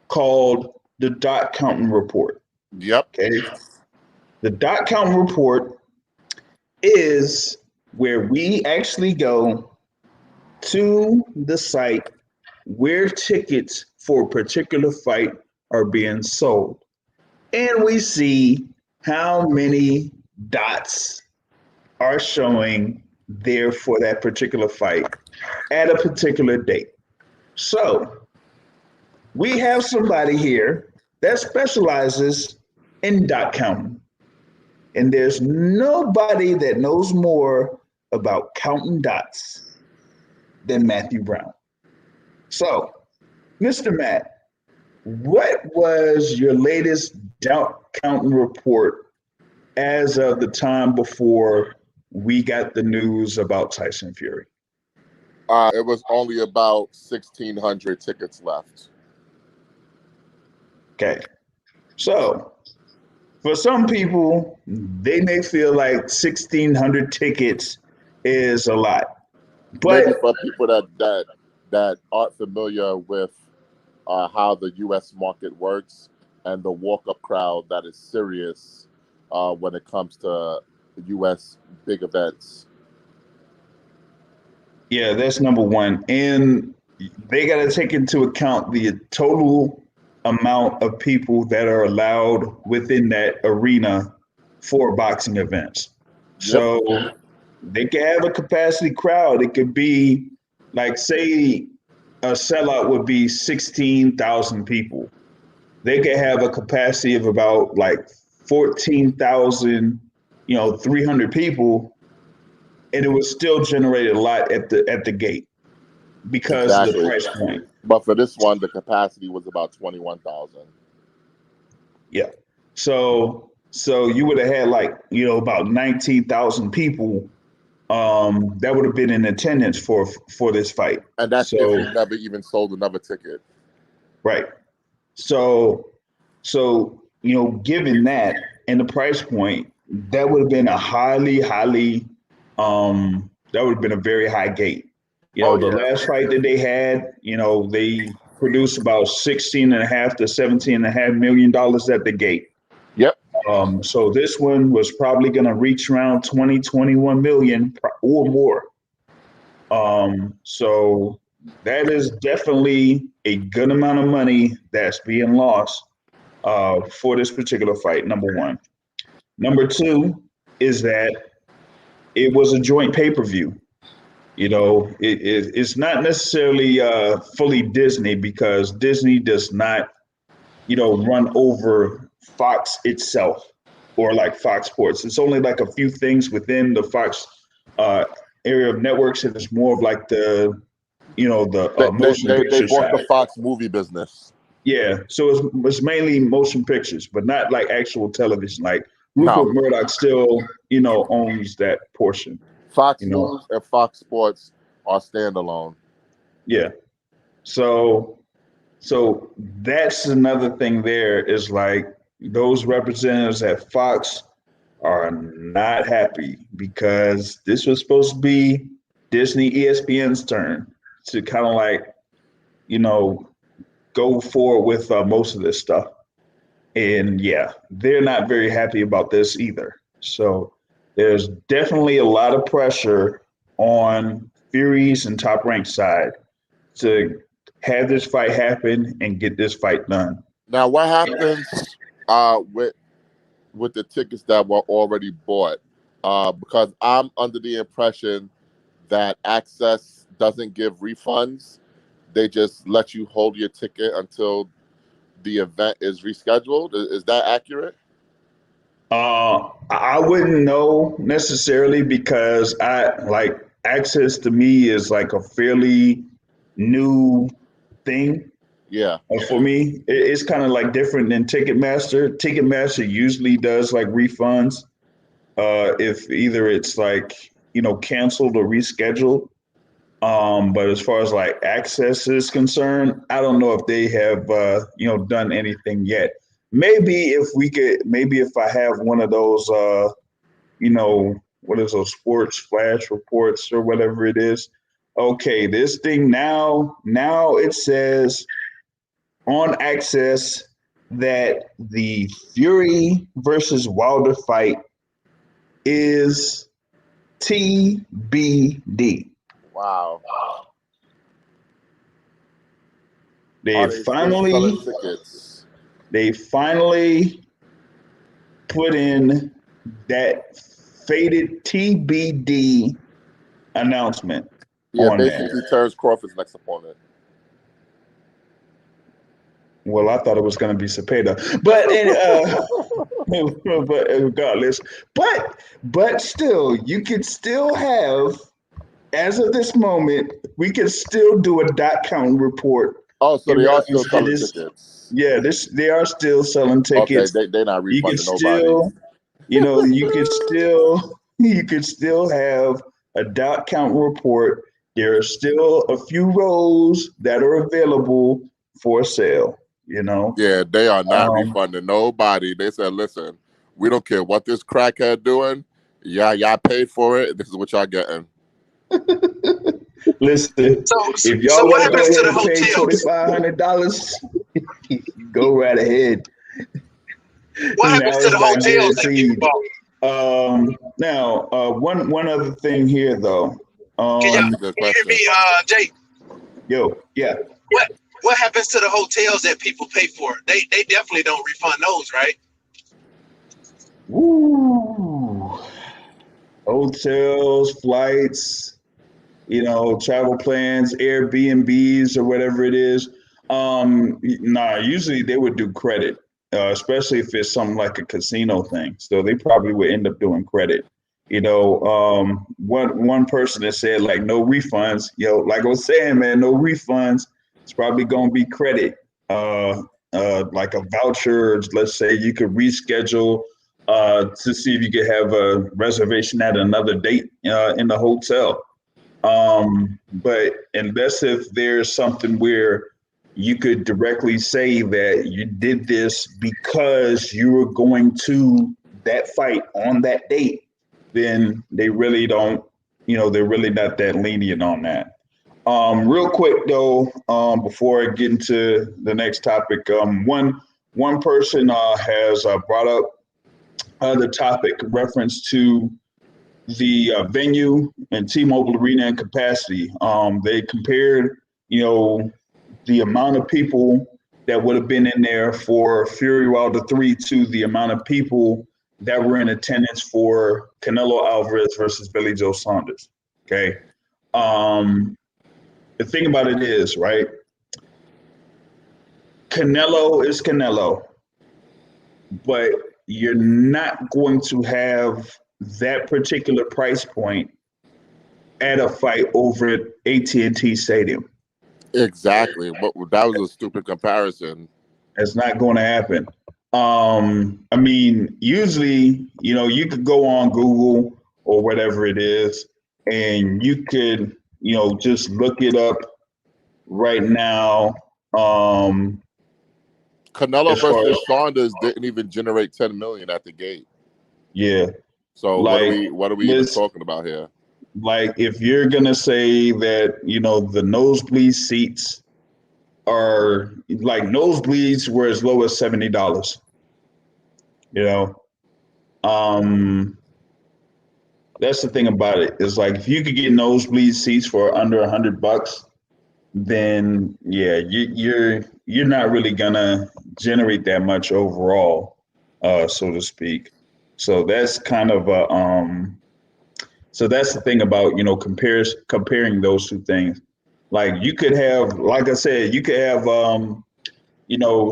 called the dot counting report. Yep. Okay. The dot counting report is where we actually go to the site where tickets for a particular fight are being sold. And we see how many dots are showing there for that particular fight at a particular date. So we have somebody here that specializes in dot counting. And there's nobody that knows more about counting dots than Matthew Brown. So, Mr. Matt, what was your latest dot counting report as of the time before we got the news about Tyson Fury? It was only about 1,600 tickets left. Okay. So, for some people, they may feel like 1,600 tickets is a lot. But maybe for people that aren't familiar with how the U.S. market works and the walk-up crowd that is serious when it comes to U.S. big events. Yeah, that's number one. And they got to take into account the total amount of people that are allowed within that arena for boxing events. Yep. So they can have a capacity crowd. It could be like, say, a sellout would be 16,000 people. They could have a capacity of about like 14,000, 300 people, and it would still generate a lot at the gate because of the price point. But for this one, the capacity was about 21,000. Yeah. So you would have had like, about 19,000 people that would have been in attendance for this fight. And that's if you never even sold another ticket. Right. So given that and the price point, that would have been a that would have been a very high gate. The last fight that they had, they produced about $16.5 to $17.5 million at the gate. Yep. So this one was probably going to reach around 20, 21 million or more. So that is definitely a good amount of money that's being lost for this particular fight, number one. Number two is that it was a joint pay-per-view. It's not necessarily fully Disney because Disney does not, run over Fox itself or like Fox Sports. It's only like a few things within the Fox area of networks, and it's more of like the motion picture They bought side. the Fox movie business. Yeah, so it's mainly motion pictures, but not like actual television. Like Rupert Murdoch still, owns that portion. Fox News and Fox Sports are standalone. Yeah. So that's another thing there is like those representatives at Fox are not happy because this was supposed to be Disney ESPN's turn to kind of like, go forward with most of this stuff. And yeah, they're not very happy about this either. So there's definitely a lot of pressure on Fury's and Top Rank side to have this fight happen and get this fight done. Now, what happens with the tickets that were already bought? Because I'm under the impression that Access doesn't give refunds. They just let you hold your ticket until the event is rescheduled. Is that accurate? I wouldn't know necessarily because Access to me is like a fairly new thing. Yeah. For me, it's kind of like different than Ticketmaster. Ticketmaster usually does like refunds if either it's like, canceled or rescheduled. But as far as like Access is concerned, I don't know if they have, done anything yet. Maybe if I have one of those, what is those sports flash reports or whatever it is. Okay, this thing now it says on Access that the Fury versus Wilder fight is TBD. Wow. They Are they still selling tickets? They finally put in that faded TBD announcement. Yeah, on basically there. Terrence Crawford's next opponent. Well, I thought it was going to be Cepeda, but but regardless, but still, you could still have, as of this moment, we can still do a dot count report. Oh, so they are still selling tickets. Yeah, they are still selling tickets. Okay, they're not You can refunding still, nobody. you could still have a dot count report. There are still a few rows that are available for sale. Yeah, they are not refunding nobody. They said, listen, we don't care what this crackhead doing. Yeah, y'all paid for it. This is what y'all getting. Listen, if y'all want to go ahead and pay $2,500, go right ahead. What happens to the hotels that people bought? Now, one other thing here, though. Can you hear me, Jay? Yo, yeah. What happens to the hotels that people pay for? They definitely don't refund those, right? Woo. Hotels, flights, travel plans, Airbnbs or whatever it is. Usually they would do credit, especially if it's something like a casino thing. So they probably would end up doing credit. One person that said like no refunds. Like I was saying, man, no refunds. It's probably gonna be credit, like a voucher. Let's say you could reschedule to see if you could have a reservation at another date in the hotel. But unless if there's something where you could directly say that you did this because you were going to that fight on that date, then they really don't, they're really not that lenient on that. Real quick though, before I get into the next topic, one person has brought up the topic reference to the venue and T-Mobile Arena and capacity. They compared, the amount of people that would have been in there for Fury Wilder 3 to the amount of people that were in attendance for Canelo Alvarez versus Billy Joe Saunders. Okay. The thing about it is, right? Canelo is Canelo, but you're not going to have that particular price point at a fight over at AT&T Stadium. Exactly. But that was a stupid comparison. It's not going to happen. I mean, usually, you could go on Google or whatever it is, and you could, just look it up right now. Canelo versus Saunders didn't even generate 10 million at the gate. Yeah. So like, what are we even talking about here? Like, if you're gonna say that, the nosebleed seats are like nosebleeds were as low as $70. That's the thing about it. It's like if you could get nosebleed seats for under $100, then yeah, you're not really gonna generate that much overall, so to speak. So that's kind of so that's the thing about comparing those two things. Like you could have, like I said, you could have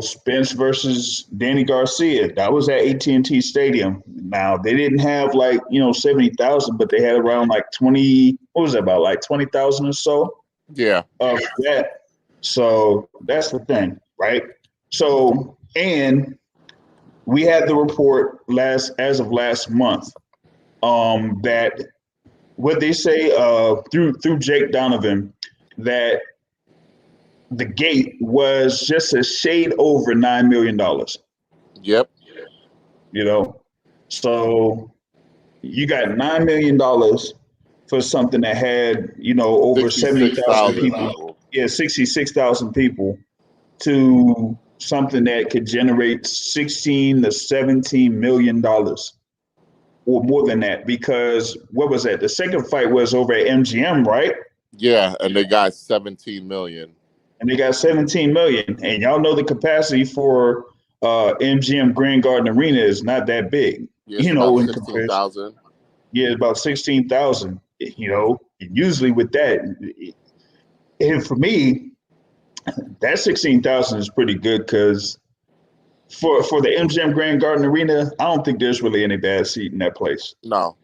Spence versus Danny Garcia. That was at AT&T Stadium. Now they didn't have 70,000, but they had around like 20. What was that, about like 20,000 or so? Yeah. Of that. So that's the thing, right? So, and we had the report as of last month that what they say through Jake Donovan that the gate was just a shade over $9 million. Yep. So you got $9 million for something that had, over 70,000 people. Yeah, 66,000 people to something that could generate $16 to $17 million. or more than that, because what was that? The second fight was over at MGM, right? Yeah, and they got 17 million. And they got 17 million. And y'all know the capacity for MGM Grand Garden Arena is not that big. Yeah, it's about in 16,000. Yeah, about 16,000. And usually with that, and for me, that 16,000 is pretty good because for the MGM Grand Garden Arena, I don't think there's really any bad seat in that place. No.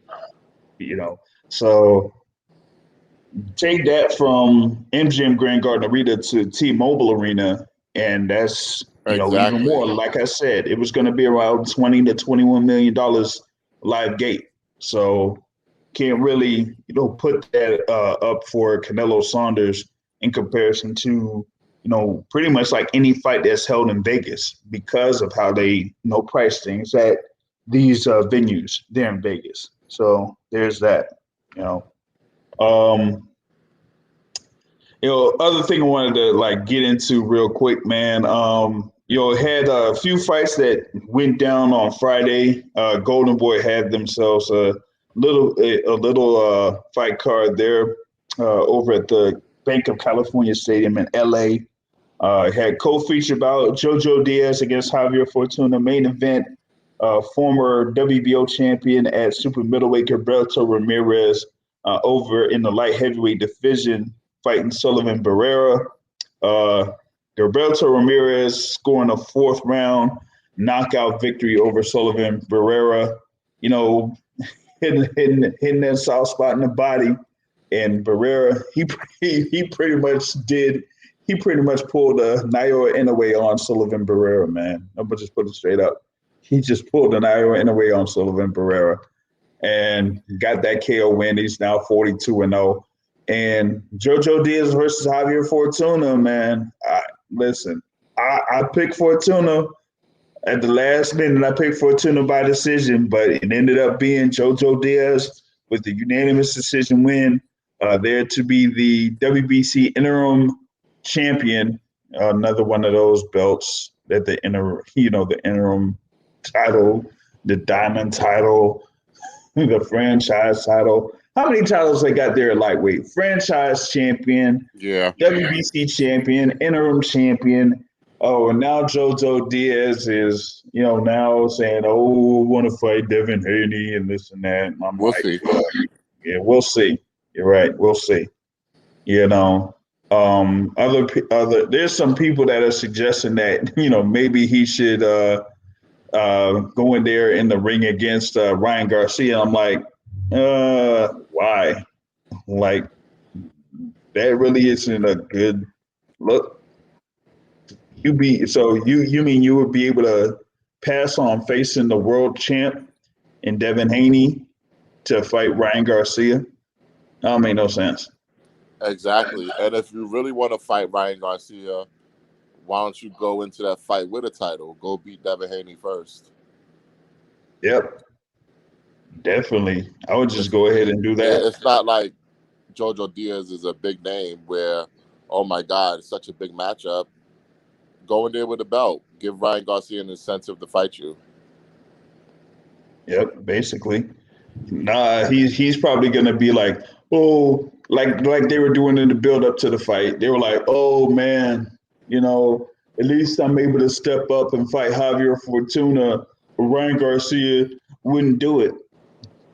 So take that from MGM Grand Garden Arena to T-Mobile Arena, and that's even more. Like I said, it was going to be around $20 to $21 million live gate. So can't really put that up for Canelo Saunders in comparison to pretty much like any fight that's held in Vegas because of how they price things at these venues there in Vegas. So there's that. Other thing I wanted to get into real quick, man. Had a few fights that went down on Friday. Golden Boy had themselves a little fight card there over at the Bank of California Stadium in LA. Had co-feature bout JoJo Diaz against Javier Fortuna. Main event, former WBO champion at super middleweight Gilberto Ramirez over in the light heavyweight division, fighting Sullivan Barrera. Gilberto Ramirez scoring a fourth round knockout victory over Sullivan Barrera. Hitting that soft spot in the body, and Barrera he pretty much pulled a Naoya Inoue on Sullivan Barrera, man. I'm gonna just put it straight up. He just pulled a Naoya Inoue on Sullivan Barrera and got that KO win. He's now 42-0. And JoJo Diaz versus Javier Fortuna, man. I picked Fortuna at the last minute. I picked Fortuna by decision, but it ended up being JoJo Diaz with the unanimous decision win. There to be the WBC interim champion, another one of those belts that the interim title, the diamond title, the franchise title. How many titles they got there at lightweight? Franchise champion, WBC champion, interim champion. Oh, and now JoJo Diaz is, now saying, "Oh, I want to fight Devin Haney and this and that." And I'm see. Yeah, we'll see. You're right. We'll see. There's some people that are suggesting that maybe he should go in there in the ring against Ryan Garcia. I'm like, why? Like, that really isn't a good look. You mean you would be able to pass on facing the world champ in Devin Haney to fight Ryan Garcia? That make no sense. Exactly. And if you really want to fight Ryan Garcia, why don't you go into that fight with a title? Go beat Devin Haney first. Yep. Definitely. I would just go ahead and do that. Yeah, it's not like JoJo Diaz is a big name where, oh my God, it's such a big matchup. Go in there with a belt. Give Ryan Garcia an incentive to fight you. Yep, basically. Nah, he's probably gonna be like, oh, like they were doing in the build up to the fight. They were like, oh man, at least I'm able to step up and fight Javier Fortuna. Ryan Garcia wouldn't do it.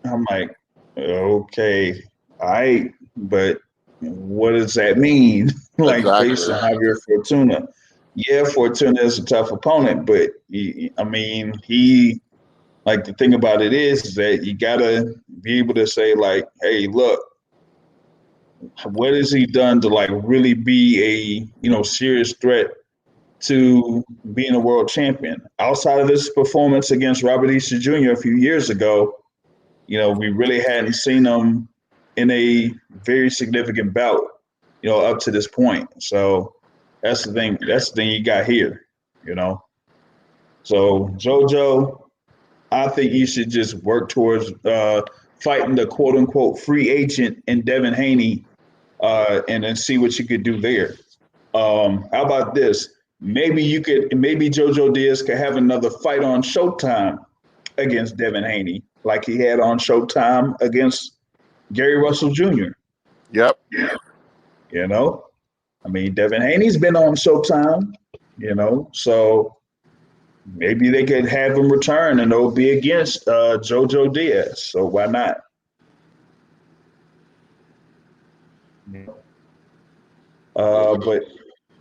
I'm like, okay, all right, but what does that mean? Like facing Javier Fortuna. Yeah, Fortuna is a tough opponent, but the thing about it is that you gotta be able to say like, hey, look, what has he done to really be a serious threat to being a world champion? Outside of his performance against Robert Easter Jr. a few years ago, we really hadn't seen him in a very significant bout, up to this point. So that's the thing. That's the thing you got here, So JoJo, I think you should just work towards fighting the quote unquote free agent in Devin Haney, and then see what you could do there. How about this? Maybe JoJo Diaz could have another fight on Showtime against Devin Haney. like he had on Showtime against Gary Russell Jr. Yep. You know, I mean, Devin Haney's been on Showtime. You know, so maybe they could have him return, and it'll be against JoJo Diaz. So why not? But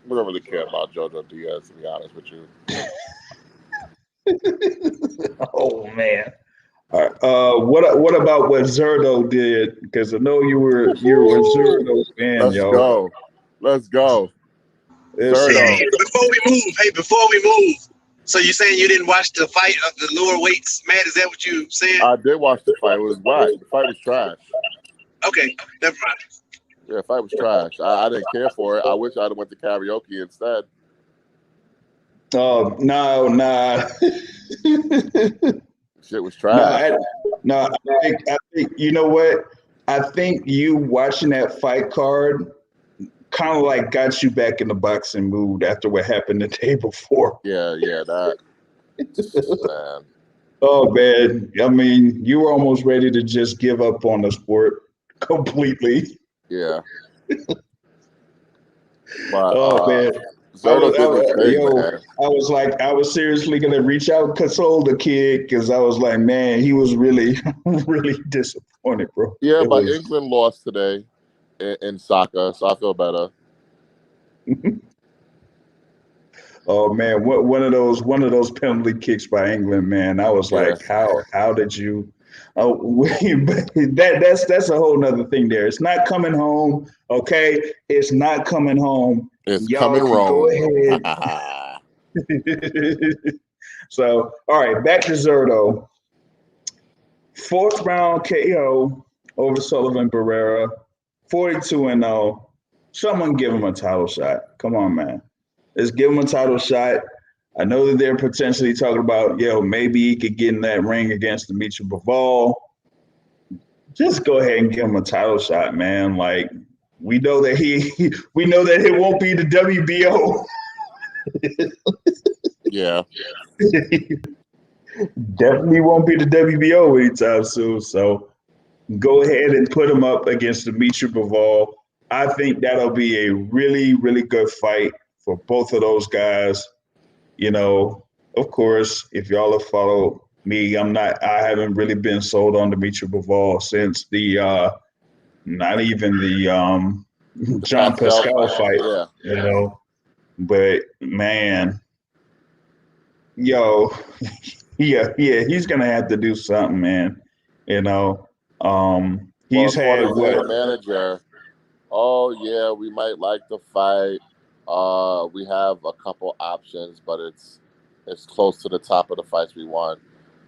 We don't really care about JoJo Diaz, to be honest with you. oh man. What about what Zurdo did? Because I know you were a Zurdo fan, Let's go. Zurdo. Before we move. So you saying you didn't watch the fight of the lower weights, Matt? Is that what you saying? I did watch the fight. It was whack. The fight was trash. Okay, never mind. Yeah, the fight was trash. I didn't care for it. I wish I'd have went to karaoke instead. Oh nah. Shit was trash. I think you know what? I think you watching that fight card kind of like got you back in the boxing mood after what happened the day before. Yeah, that. Man. Oh man, I mean, you were almost ready to just give up on the sport completely. Yeah. But, man. Zurdo did his thing, man. I was seriously gonna reach out and console the kid because I was like, man, he was really, really disappointed, bro. Yeah, but England lost today in soccer, so I feel better. Oh man, one of those penalty kicks by England, man. I was like, how did you? Oh, that's a whole nother thing. There, it's not coming home. Okay, it's not coming home. It's Y'all coming wrong. Go ahead. So, all right, back to Zurdo. 4th round KO over Sullivan Barrera, 42-0. Someone give him a title shot. Come on, man. Let's give him a title shot. I know that they're potentially talking about, maybe he could get in that ring against Dimitri Bivol. Just go ahead and give him a title shot, man. Like, we know that it won't be the WBO. Yeah. Definitely won't be the WBO anytime soon. So go ahead and put him up against Dimitri Bivol. I think that'll be a really, really good fight for both of those guys. You know, of course, if y'all have followed me, I haven't really been sold on Dimitri Bivol since not even the John Pascal fight, you know. But man, he's gonna have to do something, man. You know, he's had what manager. Oh yeah, we might like the fight. We have a couple options, but it's close to the top of the fights we want.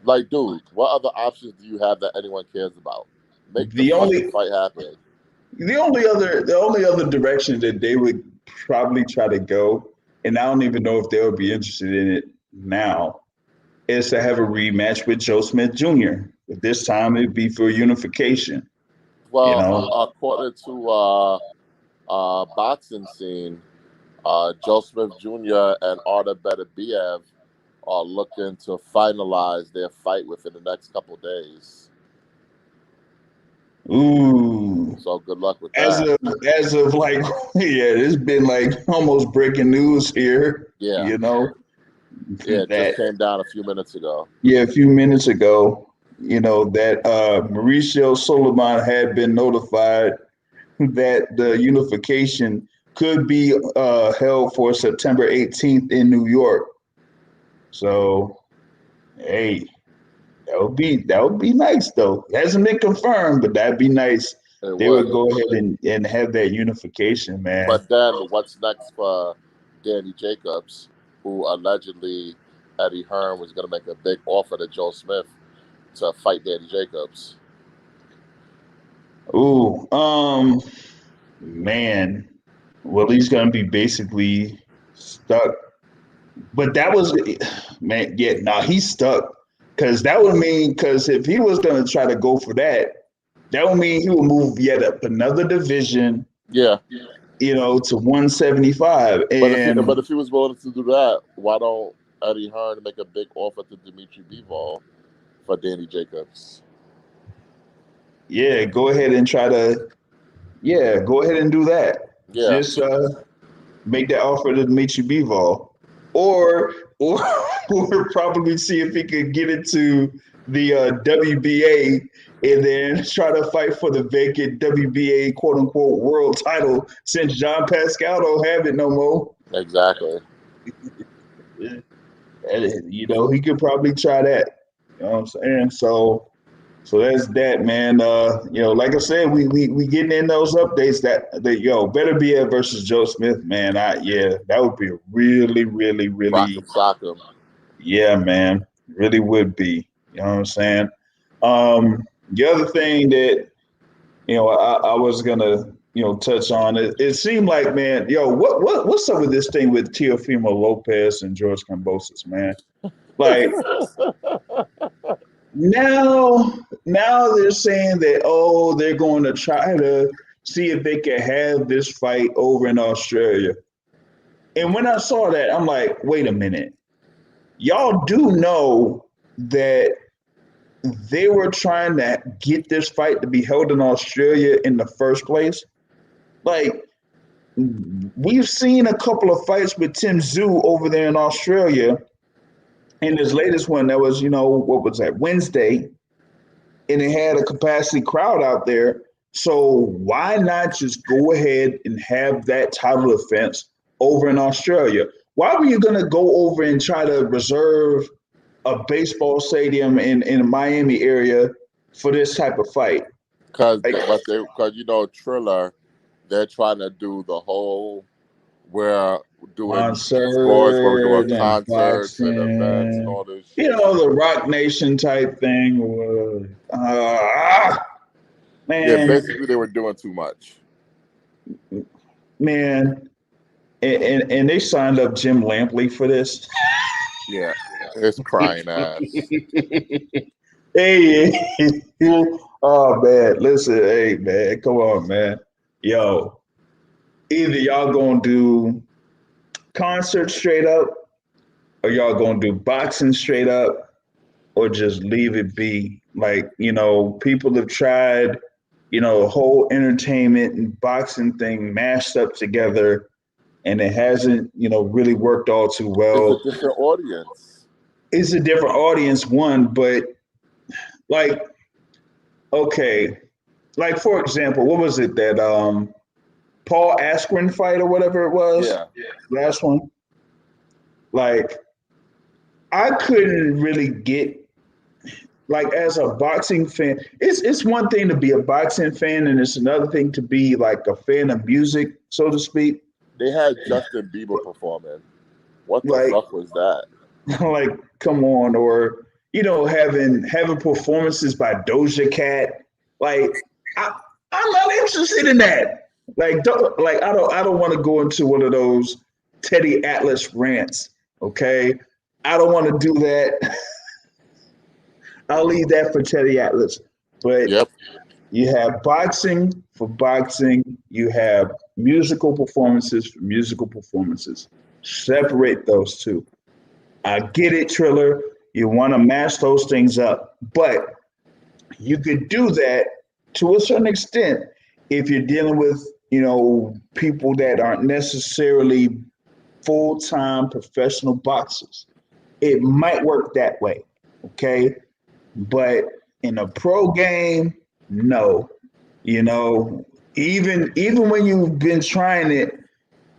Like, dude, what other options do you have that anyone cares about? Make the fight happen. The only other direction that they would probably try to go, and I don't even know if they would be interested in it now, is to have a rematch with Joe Smith Jr. But this time it'd be for unification. Well, according to boxing scene, Joe Smith Jr. and Artur Beterbiev are looking to finalize their fight within the next couple of days. Ooh. So good luck with that. As of like, it's been like almost breaking news here. Yeah. You know? Yeah, it just came down a few minutes ago. Yeah, a few minutes ago, that Mauricio Sulaiman had been notified that the unification could be held for September 18th in New York. So, hey, that would be nice though. It hasn't been confirmed, but that'd be nice. They would go ahead and have that unification, man. But then what's next for Danny Jacobs, who allegedly Eddie Hearn was going to make a big offer to Joe Smith to fight Danny Jacobs? Ooh, man. Well, he's going to be basically stuck. But that was, man, he's stuck. Because that would mean, if he was going to try to go for that would mean he would move yet up another division. Yeah. To 175. But if he was willing to do that, why don't Eddie Hearn make a big offer to Dimitri Bivol? for Danny Jacobs. Yeah, go ahead and try to. Yeah, go ahead and do that. Yeah. Just make that offer to Dimitri Bivol, or or probably see if he could get into the WBA and then try to fight for the vacant WBA quote unquote world title since John Pascal don't have it no more. Exactly. You know, he could probably try that. You know what I'm saying? So that's that, man. You know, like I said, we getting in those updates that better be at versus Joe Smith, man. That would be really, really, really shock him. Yeah, man. Really would be. You know what I'm saying? The other thing that, you know, I was gonna, you know, touch on it seemed like, man, what's up with this thing with Teofimo Lopez and George Kambosos, man? Like now they're saying that, they're going to try to see if they can have this fight over in Australia. And when I saw that, I'm like, wait a minute. Y'all do know that they were trying to get this fight to be held in Australia in the first place? Like, we've seen a couple of fights with Tim Tszyu over there in Australia. And his latest one, that was, you know, what was that, Wednesday? And it had a capacity crowd out there. So why not just go ahead and have that title defense over in Australia? Why were you going to go over and try to reserve a baseball stadium in the Miami area for this type of fight? Because you know, Triller, they're trying to do the whole we're doing sports, where we're doing concerts and events and all this shit. You know, the Rock Nation type thing. Man. Yeah, basically they were doing too much. Man. And they signed up Jim Lampley for this. Yeah, it's crying ass. Hey, oh man, listen, hey man, come on, man. Yo, either y'all gonna do concerts straight up, or y'all gonna do boxing straight up, or just leave it be. Like, you know, people have tried, you know, the whole entertainment and boxing thing mashed up together, and it hasn't, you know, really worked all too well. It's a different audience. It's a different audience, one, but like, okay, like for example, what was it that Paul Askren fight or whatever it was? Yeah. Last one. Like, I couldn't really get, like, as a boxing fan, it's one thing to be a boxing fan, and it's another thing to be like a fan of music, so to speak. They had Justin Bieber performing. What the fuck was that? Like, come on, or, you know, having performances by Doja Cat. Like, I'm not interested in that. Like, I don't want to go into one of those Teddy Atlas rants. Okay, I don't want to do that. I'll leave that for Teddy Atlas. But you have boxing for boxing. You have musical performances for musical performances. Separate those two. I get it, Triller. You want to mash those things up. But you could do that to a certain extent if you're dealing with, you know, people that aren't necessarily full-time professional boxers. It might work that way, okay? But in a pro game, no. You know, even when you've been trying it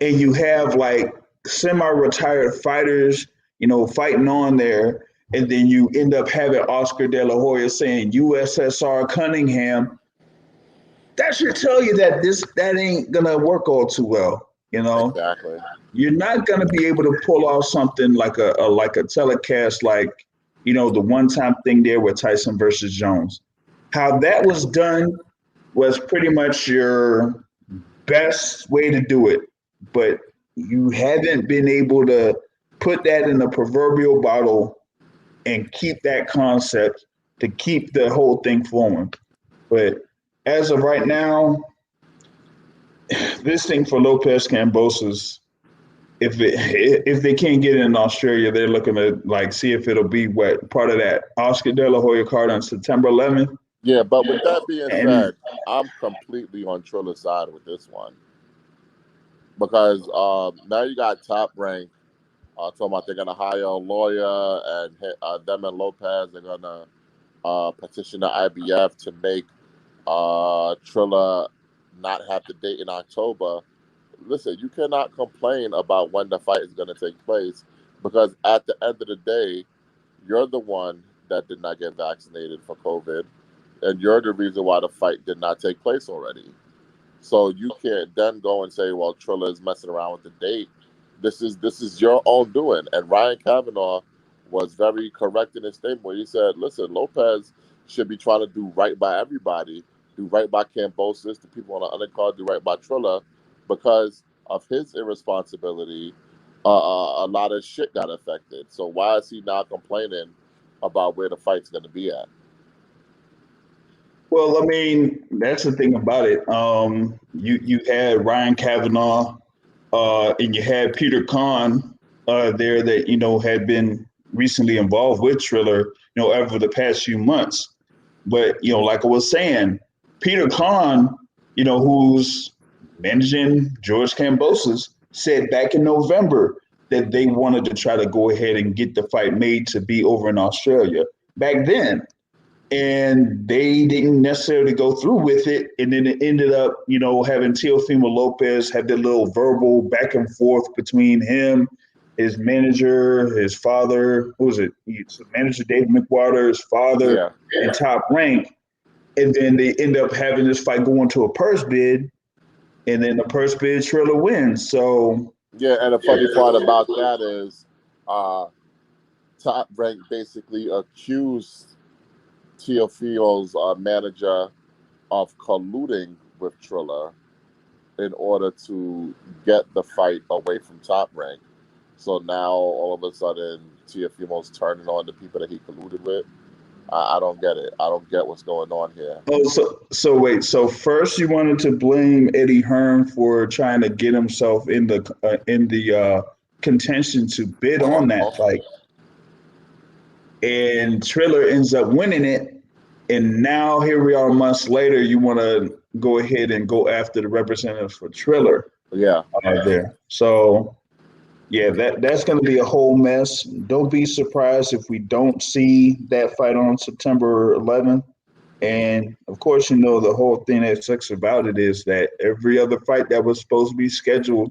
and you have like semi-retired fighters, you know, fighting on there, and then you end up having Oscar De La Hoya saying USSR Cunningham, that should tell you that that ain't gonna work all too well, you know? Exactly. You're not gonna be able to pull off something like a telecast, like, you know, the one-time thing there with Tyson versus Jones. How that was done was pretty much your best way to do it, but you haven't been able to put that in the proverbial bottle and keep that concept to keep the whole thing flowing. But as of right now, this thing for Lopez Kambosos if they can't get it in Australia, they're looking to like see if it'll be what part of that Oscar De La Hoya card on September 11th. Yeah, but with that being said, I'm completely on Trilla's side with this one because now you got Top Rank talking about they're gonna hire a lawyer and them and Lopez they're gonna petition the IBF to make Trilla not have the date in October. Listen, you cannot complain about when the fight is going to take place because at the end of the day, you're the one that did not get vaccinated for COVID, and you're the reason why the fight did not take place already. So you can't then go and say, well, Trilla is messing around with the date. This is your own doing. And Ryan Kavanaugh was very correct in his statement where he said, listen, Lopez should be trying to do right by everybody, do right by Kambosos, the people on the undercard, do right by Trilla, because of his irresponsibility, a lot of shit got affected. So why is he not complaining about where the fight's going to be at? Well, I mean, that's the thing about it. You had Ryan Kavanaugh, and you had Peter Kahn there that had been recently involved with Triller, over the past few months. But like I was saying, Peter Kahn, who's managing George Kambosos, said back in November that they wanted to try to go ahead and get the fight made to be over in Australia back then. And they didn't necessarily go through with it. And then it ended up, having Teofimo Lopez have that little verbal back and forth between him, his manager, his father, who was it? Manager David McWater, his father, and Top Rank. And then they end up having this fight go into a purse bid. And then the purse bid Triller wins. So yeah, and the funny part about that is Top Rank basically accused Teofimo's manager of colluding with Triller in order to get the fight away from Top Rank. So now all of a sudden Teofimo's turning on the people that he colluded with. I don't get it. I don't get what's going on here. Oh, so wait. So first, you wanted to blame Eddie Hearn for trying to get himself in the contention to bid on that fight, and Triller ends up winning it. And now here we are months later. You want to go ahead and go after the representative for Triller. Yeah, there. So. Yeah, that's going to be a whole mess. Don't be surprised if we don't see that fight on September 11th. And, of course, the whole thing that sucks about it is that every other fight that was supposed to be scheduled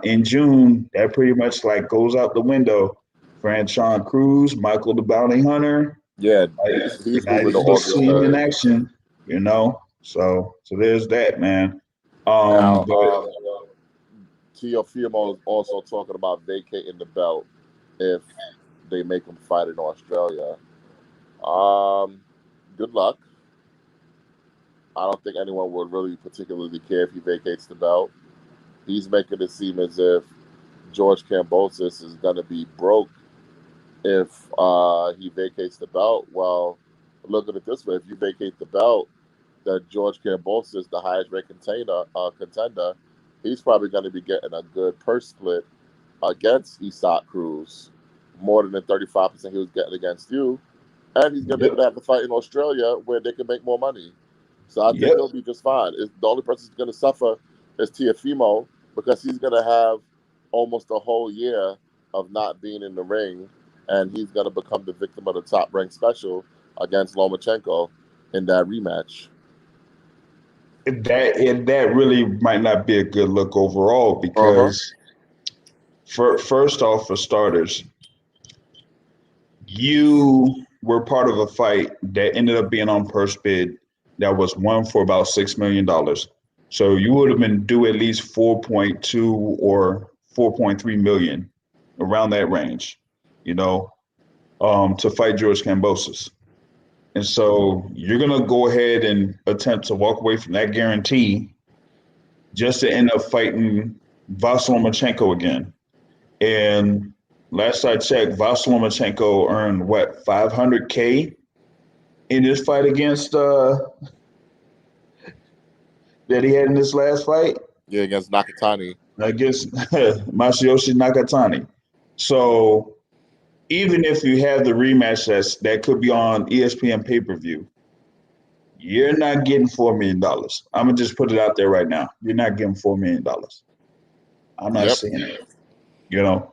in June, that pretty much goes out the window. Franchon Cruz, Michael the Bounty Hunter. Yeah, he's moving to August see him in action, So there's that, man. Teofimo is also talking about vacating the belt if they make him fight in Australia. Good luck. I don't think anyone would really particularly care if he vacates the belt. He's making it seem as if George Kambosos is going to be broke if he vacates the belt. Well, look at it this way. If you vacate the belt, then George Kambosos, the highest ranked contender, he's probably going to be getting a good purse split against Isaac Cruz, more than the 35% he was getting against you. And he's going to be able to have the fight in Australia where they can make more money. So I think he'll be just fine. The only person who's going to suffer is Teofimo because he's going to have almost a whole year of not being in the ring, and he's going to become the victim of the Top Rank special against Lomachenko in that rematch. That really might not be a good look overall because first off, for starters, you were part of a fight that ended up being on purse bid that was won for about $6 million. So you would have been due at least 4.2 or 4.3 million, around that range, to fight George Kambosos. And so you're going to go ahead and attempt to walk away from that guarantee just to end up fighting Vasyl Lomachenko again. And last I checked, Vasyl Lomachenko earned, $500K in this fight against that he had in this last fight? Yeah, against Nakatani. against Masayoshi Nakatani. So even if you have the rematch that could be on ESPN pay-per-view, you're not getting $4 million. I'm gonna just put it out there right now. You're not getting $4 million. I'm not seeing it. You know.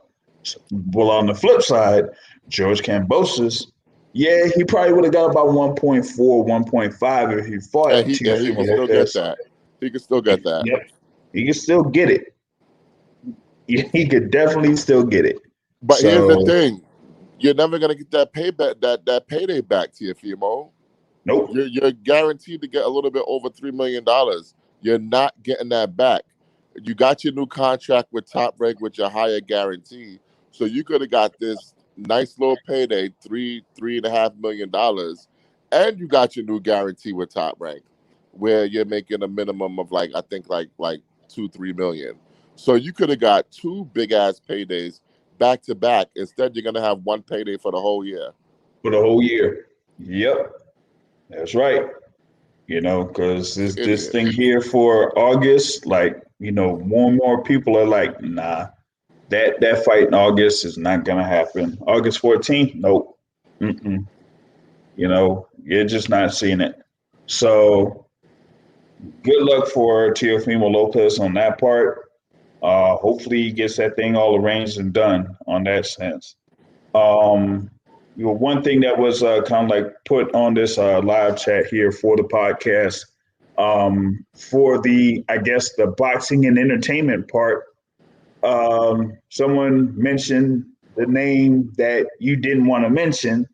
Well, on the flip side, George Kambosos, yeah, he probably would have got about 1.4, 1.5 if he fought Teofimo he can still get that. He can still get that. Yep. He can still get it. He could definitely still get it. But here's the thing. You're never gonna get that payback, that payday back, Teofimo. Nope. You're guaranteed to get a little bit over $3 million. You're not getting that back. You got your new contract with Top Rank with your higher guarantee. So you could have got this nice little payday, $3.5 million, and you got your new guarantee with Top Rank, where you're making a minimum of like 2-3 million. So you could have got two big ass paydays back to back. Instead, you're gonna have one payday for the whole year. For the whole year. Yep. That's right. You know, because this thing here for August, like, you know, more and more people are like, nah, that fight in August is not gonna happen. August 14th, nope. Mm-mm. You know, you're just not seeing it. So good luck for Teofimo Lopez on that part. Hopefully he gets that thing all arranged and done on that sense. You know, one thing that was kind of like put on this live chat here for the podcast, for the, I guess, the boxing and entertainment part, someone mentioned the name that you didn't want to mention.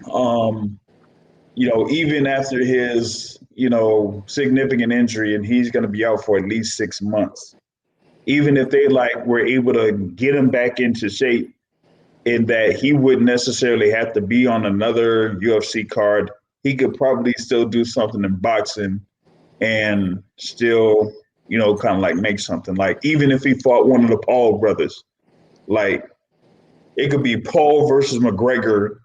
You know, even after his, you know, significant injury, and he's going to be out for at least 6 months. Even if they like were able to get him back into shape, in that he wouldn't necessarily have to be on another UFC card. He could probably still do something in boxing and still, you know, kind of like make something. Like even if he fought one of the Paul brothers, like it could be Paul versus McGregor,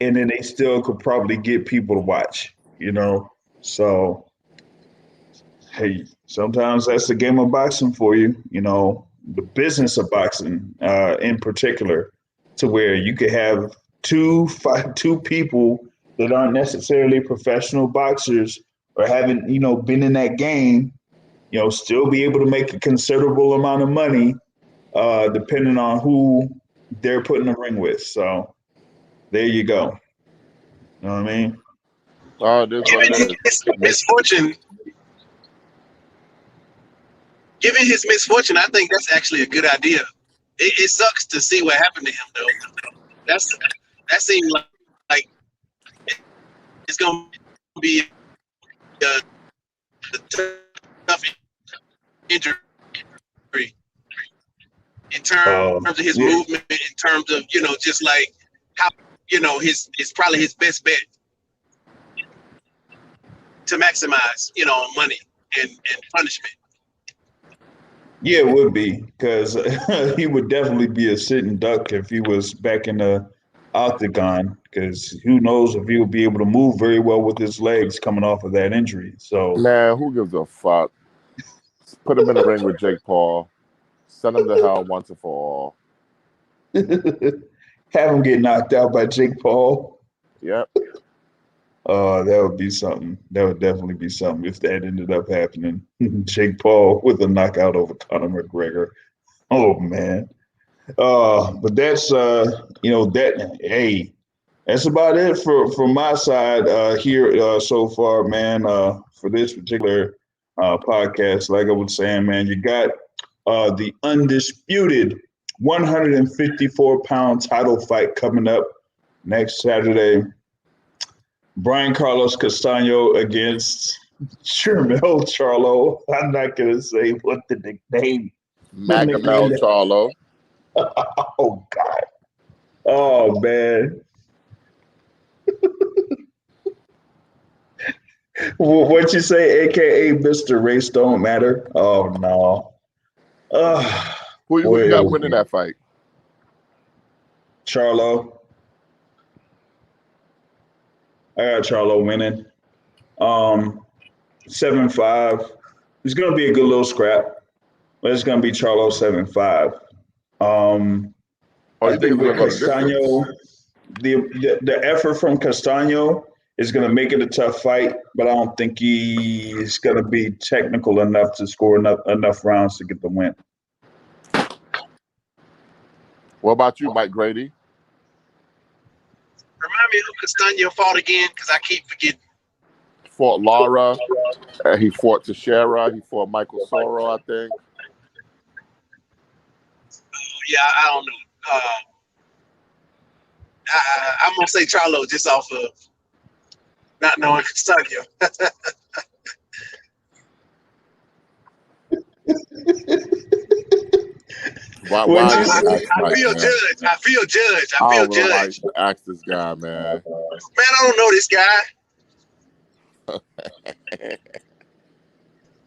and then they still could probably get people to watch, you know? So, hey, sometimes that's the game of boxing for you, you know, the business of boxing in particular, to where you could have two people that aren't necessarily professional boxers or haven't, you know, been in that game, you know, still be able to make a considerable amount of money, depending on who they're putting the ring with. So there you go. You know what I mean? Given his misfortune, I think that's actually a good idea. It sucks to see what happened to him, though. That seems like it's going to be a tough injury in terms of his movement, in terms of, you know, just like how, you know, it's probably his best bet to maximize, you know, money and punishment. Yeah, it would be, because he would definitely be a sitting duck if he was back in the octagon, because who knows if he would be able to move very well with his legs coming off of that injury. So, man, who gives a fuck? Put him in the ring with Jake Paul. Send him to hell once and for all. Have him get knocked out by Jake Paul. Yep. That would be something. That would definitely be something if that ended up happening. Jake Paul with a knockout over Conor McGregor. Oh man. But that's you know, that, hey, that's about it for my side here so far, man. For this particular podcast, like I was saying, man, you got the undisputed 154-pound title fight coming up next Saturday. Brian Carlos Castano against Jermell Charlo. I'm not gonna say what the nickname. Magamel Charlo. Oh God. Oh man. What you say, AKA Mr. Race Don't Matter? Oh no. Who you got winning that fight? Charlo. I got Charlo winning. 7-5. It's gonna be a good little scrap. It's going to be Charlo 7-5. I think with Castano, the effort from Castano is going to make it a tough fight, but I don't think he's going to be technical enough to score enough rounds to get the win. What about you, Mike Grady? Remind me who Castano fought again, because I keep forgetting. He fought Lara. He fought Teixeira. He fought Michael Soro, I think. Yeah, I don't know. I'm going to say Charlo just off of not knowing Castano. I feel judged. I feel judged. I feel judged. Ask this guy, man. Man, I don't know this guy.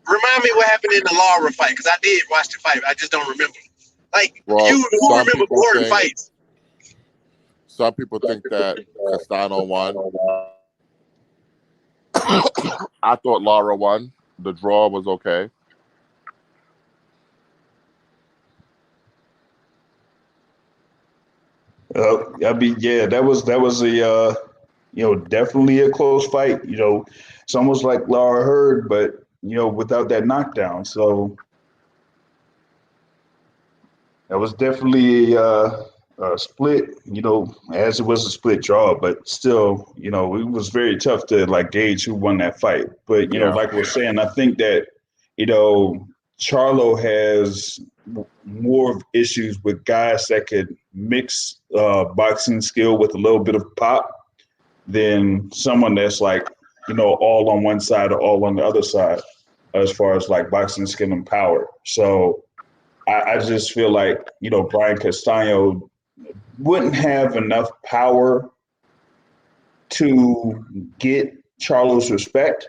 Remind me what happened in the Lara fight, because I did watch the fight. I just don't remember. Like, who remember boring fights? Some people think that Castano won. I thought Lara won. The draw was okay. That was a definitely a close fight. It's almost like Lara Heard, but without that knockdown. So that was definitely a split. As it was a split draw, but still, it was very tough to gauge who won that fight. But like we're saying, I think that Charlo has more of issues with guys that could mix boxing skill with a little bit of pop than someone that's all on one side or all on the other side as far as boxing skill and power. So I just feel like, Brian Castano wouldn't have enough power to get Charlo's respect,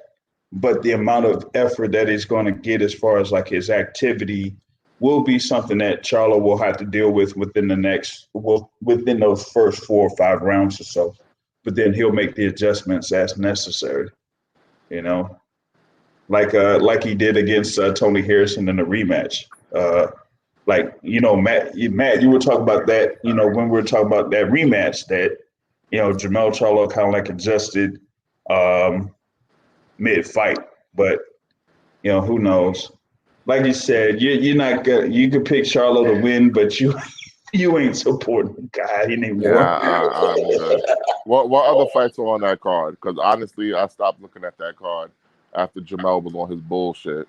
but the amount of effort that he's going to get as far as his activity will be something that Charlo will have to deal with within those first 4 or 5 rounds or so. But then he'll make the adjustments as necessary, like he did against Tony Harrison in the rematch. Matt, you were talking about that, when we were talking about that rematch that, Jermell Charlo kind of adjusted mid-fight, but who knows? Like you said, you're not good. You could pick Charlo to win, but you ain't supporting the guy anymore. Yeah, I'm good. What other fights are on that card? Because honestly, I stopped looking at that card after Jermell was on his bullshit.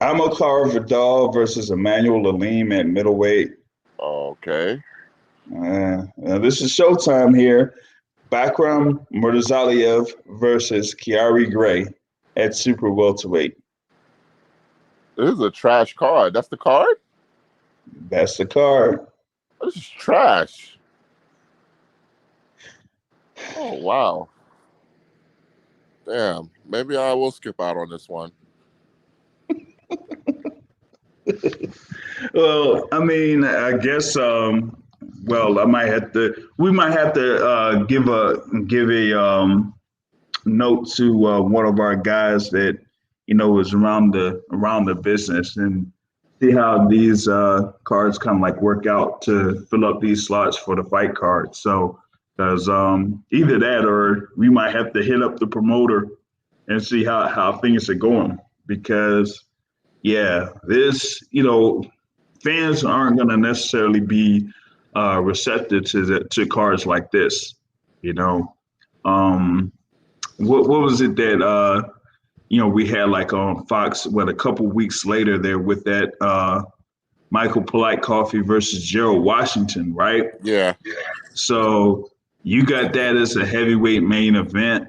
Amilcar Vidal versus Emmanuel Alim at middleweight. Okay. This is showtime here. Bakram Murtazaliev versus Chiari Gray at super welterweight. This is a trash card. That's the card? That's the card. This is trash. Oh, wow. Damn. Maybe I will skip out on this one. Well, I mean, I guess. We might have to give a note to one of our guys that is around the business and see how these cards kind of work out to fill up these slots for the fight cards. So, because either that or we might have to hit up the promoter and see how things are going, because this fans aren't going to necessarily be receptive to cards like this. What was it that we had on Fox? A couple weeks later there with that Michael Polite Coffey versus Gerald Washington, right? Yeah. So you got that as a heavyweight main event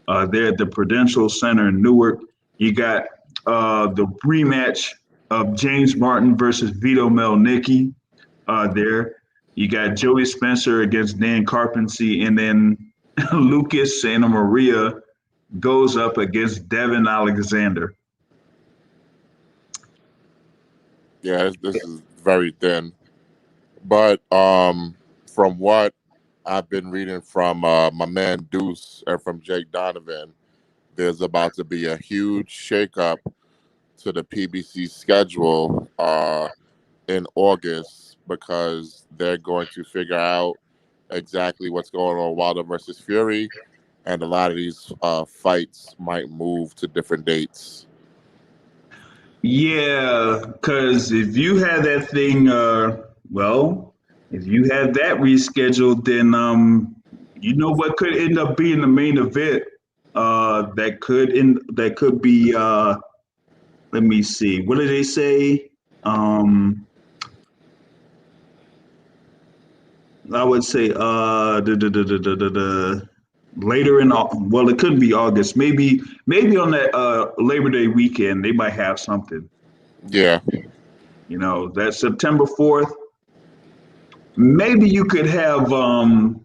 there at the Prudential Center in Newark. You got the rematch of James Martin versus Vito Melnicki there. You got Joey Spencer against Dan Carpensy, and then Lucas Santa Maria goes up against Devin Alexander. Yeah, this is very thin. But from what I've been reading from my man Deuce and from Jake Donovan, there's about to be a huge shakeup to the PBC schedule in August because they're going to figure out exactly what's going on Wilder versus Fury, and a lot of these fights might move to different dates. Yeah, because if you have that thing, if you have that rescheduled, then you know what could end up being the main event. That could be. Let me see. What did they say? I would say later in it couldn't be August. Maybe on that Labor Day weekend they might have something. Yeah. You know, that September 4th. Maybe you could have that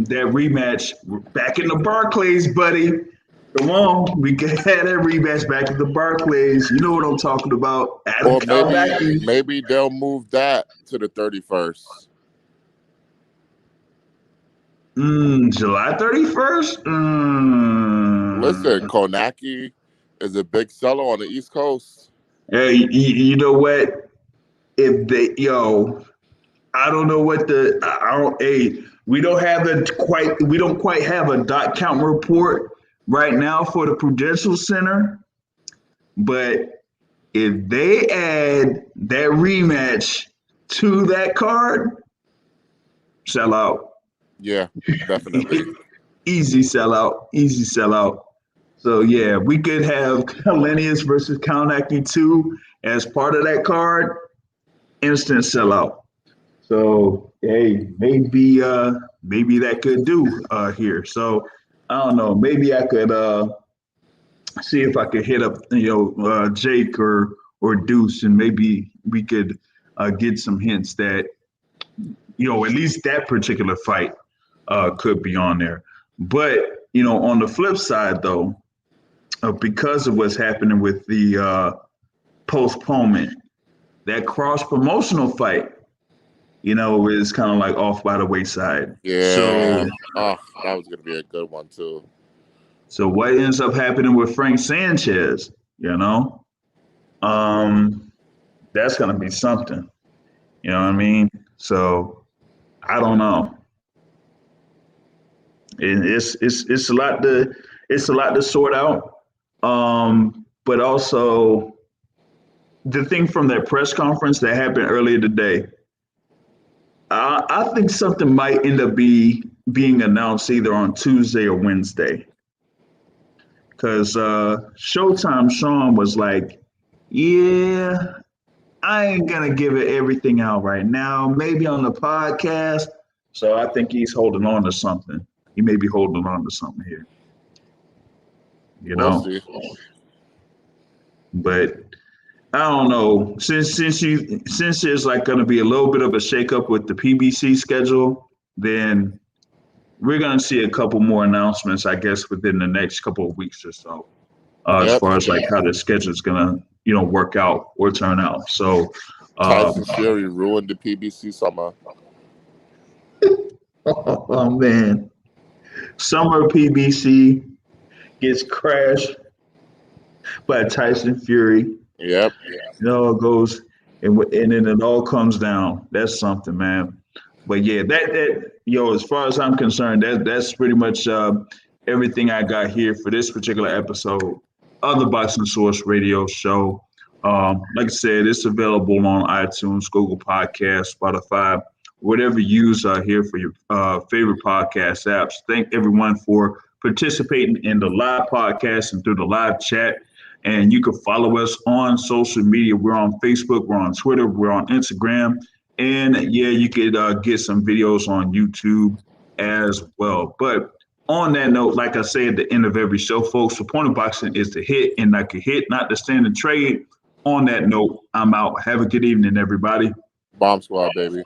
rematch back in the Barclays, buddy. Come on, we can have that rematch back at the Barclays. You know what I'm talking about. Or maybe they'll move that to the 31st. July 31st? Listen, Konaki is a big seller on the East Coast. Hey, you know what? If they, I don't know what we don't quite have a dot count report right now for the Prudential Center, but if they add that rematch to that card, sell out. Yeah, definitely. Easy sellout. So yeah, we could have Kalenius versus Kaunaki 2 as part of that card. Instant sellout. So hey, maybe that could do here. So I don't know. Maybe I could see if I could hit up Jake or Deuce, and maybe we could get some hints that at least that particular fight could be on there. But on the flip side though, because of what's happening with the postponement, that cross promotional fight, is kind of like off by the wayside. Yeah. So, that was going to be a good one too. So what ends up happening with Frank Sanchez, that's going to be something. You know what I mean? So I don't know. It's a lot to sort out. But also the thing from that press conference that happened earlier today, I think something might end up being announced either on Tuesday or Wednesday. Because Showtime Sean was like, yeah, I ain't going to give it everything out right now. Maybe on the podcast. So I think he's holding on to something. He may be holding on to something here. We'll see. But I don't know. Since there's like going to be a little bit of a shakeup with the PBC schedule, then we're going to see a couple more announcements, I guess, within the next couple of weeks or so, as far as like how the schedule is going to, work out or turn out. So Tyson Fury ruined the PBC summer. Oh man, summer PBC gets crashed by Tyson Fury. Yep. It goes and then it all comes down. That's something, man. But yeah, that as far as I'm concerned, that's pretty much everything I got here for this particular episode of the Boxing Source Radio Show. Like I said, it's available on iTunes, Google Podcasts, Spotify, whatever you use here for your favorite podcast apps. Thank everyone for participating in the live podcast and through the live chat. And you can follow us on social media. We're on Facebook, we're on Twitter, we're on Instagram. And yeah, you could get some videos on YouTube as well. But on that note, like I say at the end of every show, folks, the point of boxing is to hit and not to hit, not to stand and trade. On that note, I'm out. Have a good evening, everybody. Bomb squad, baby.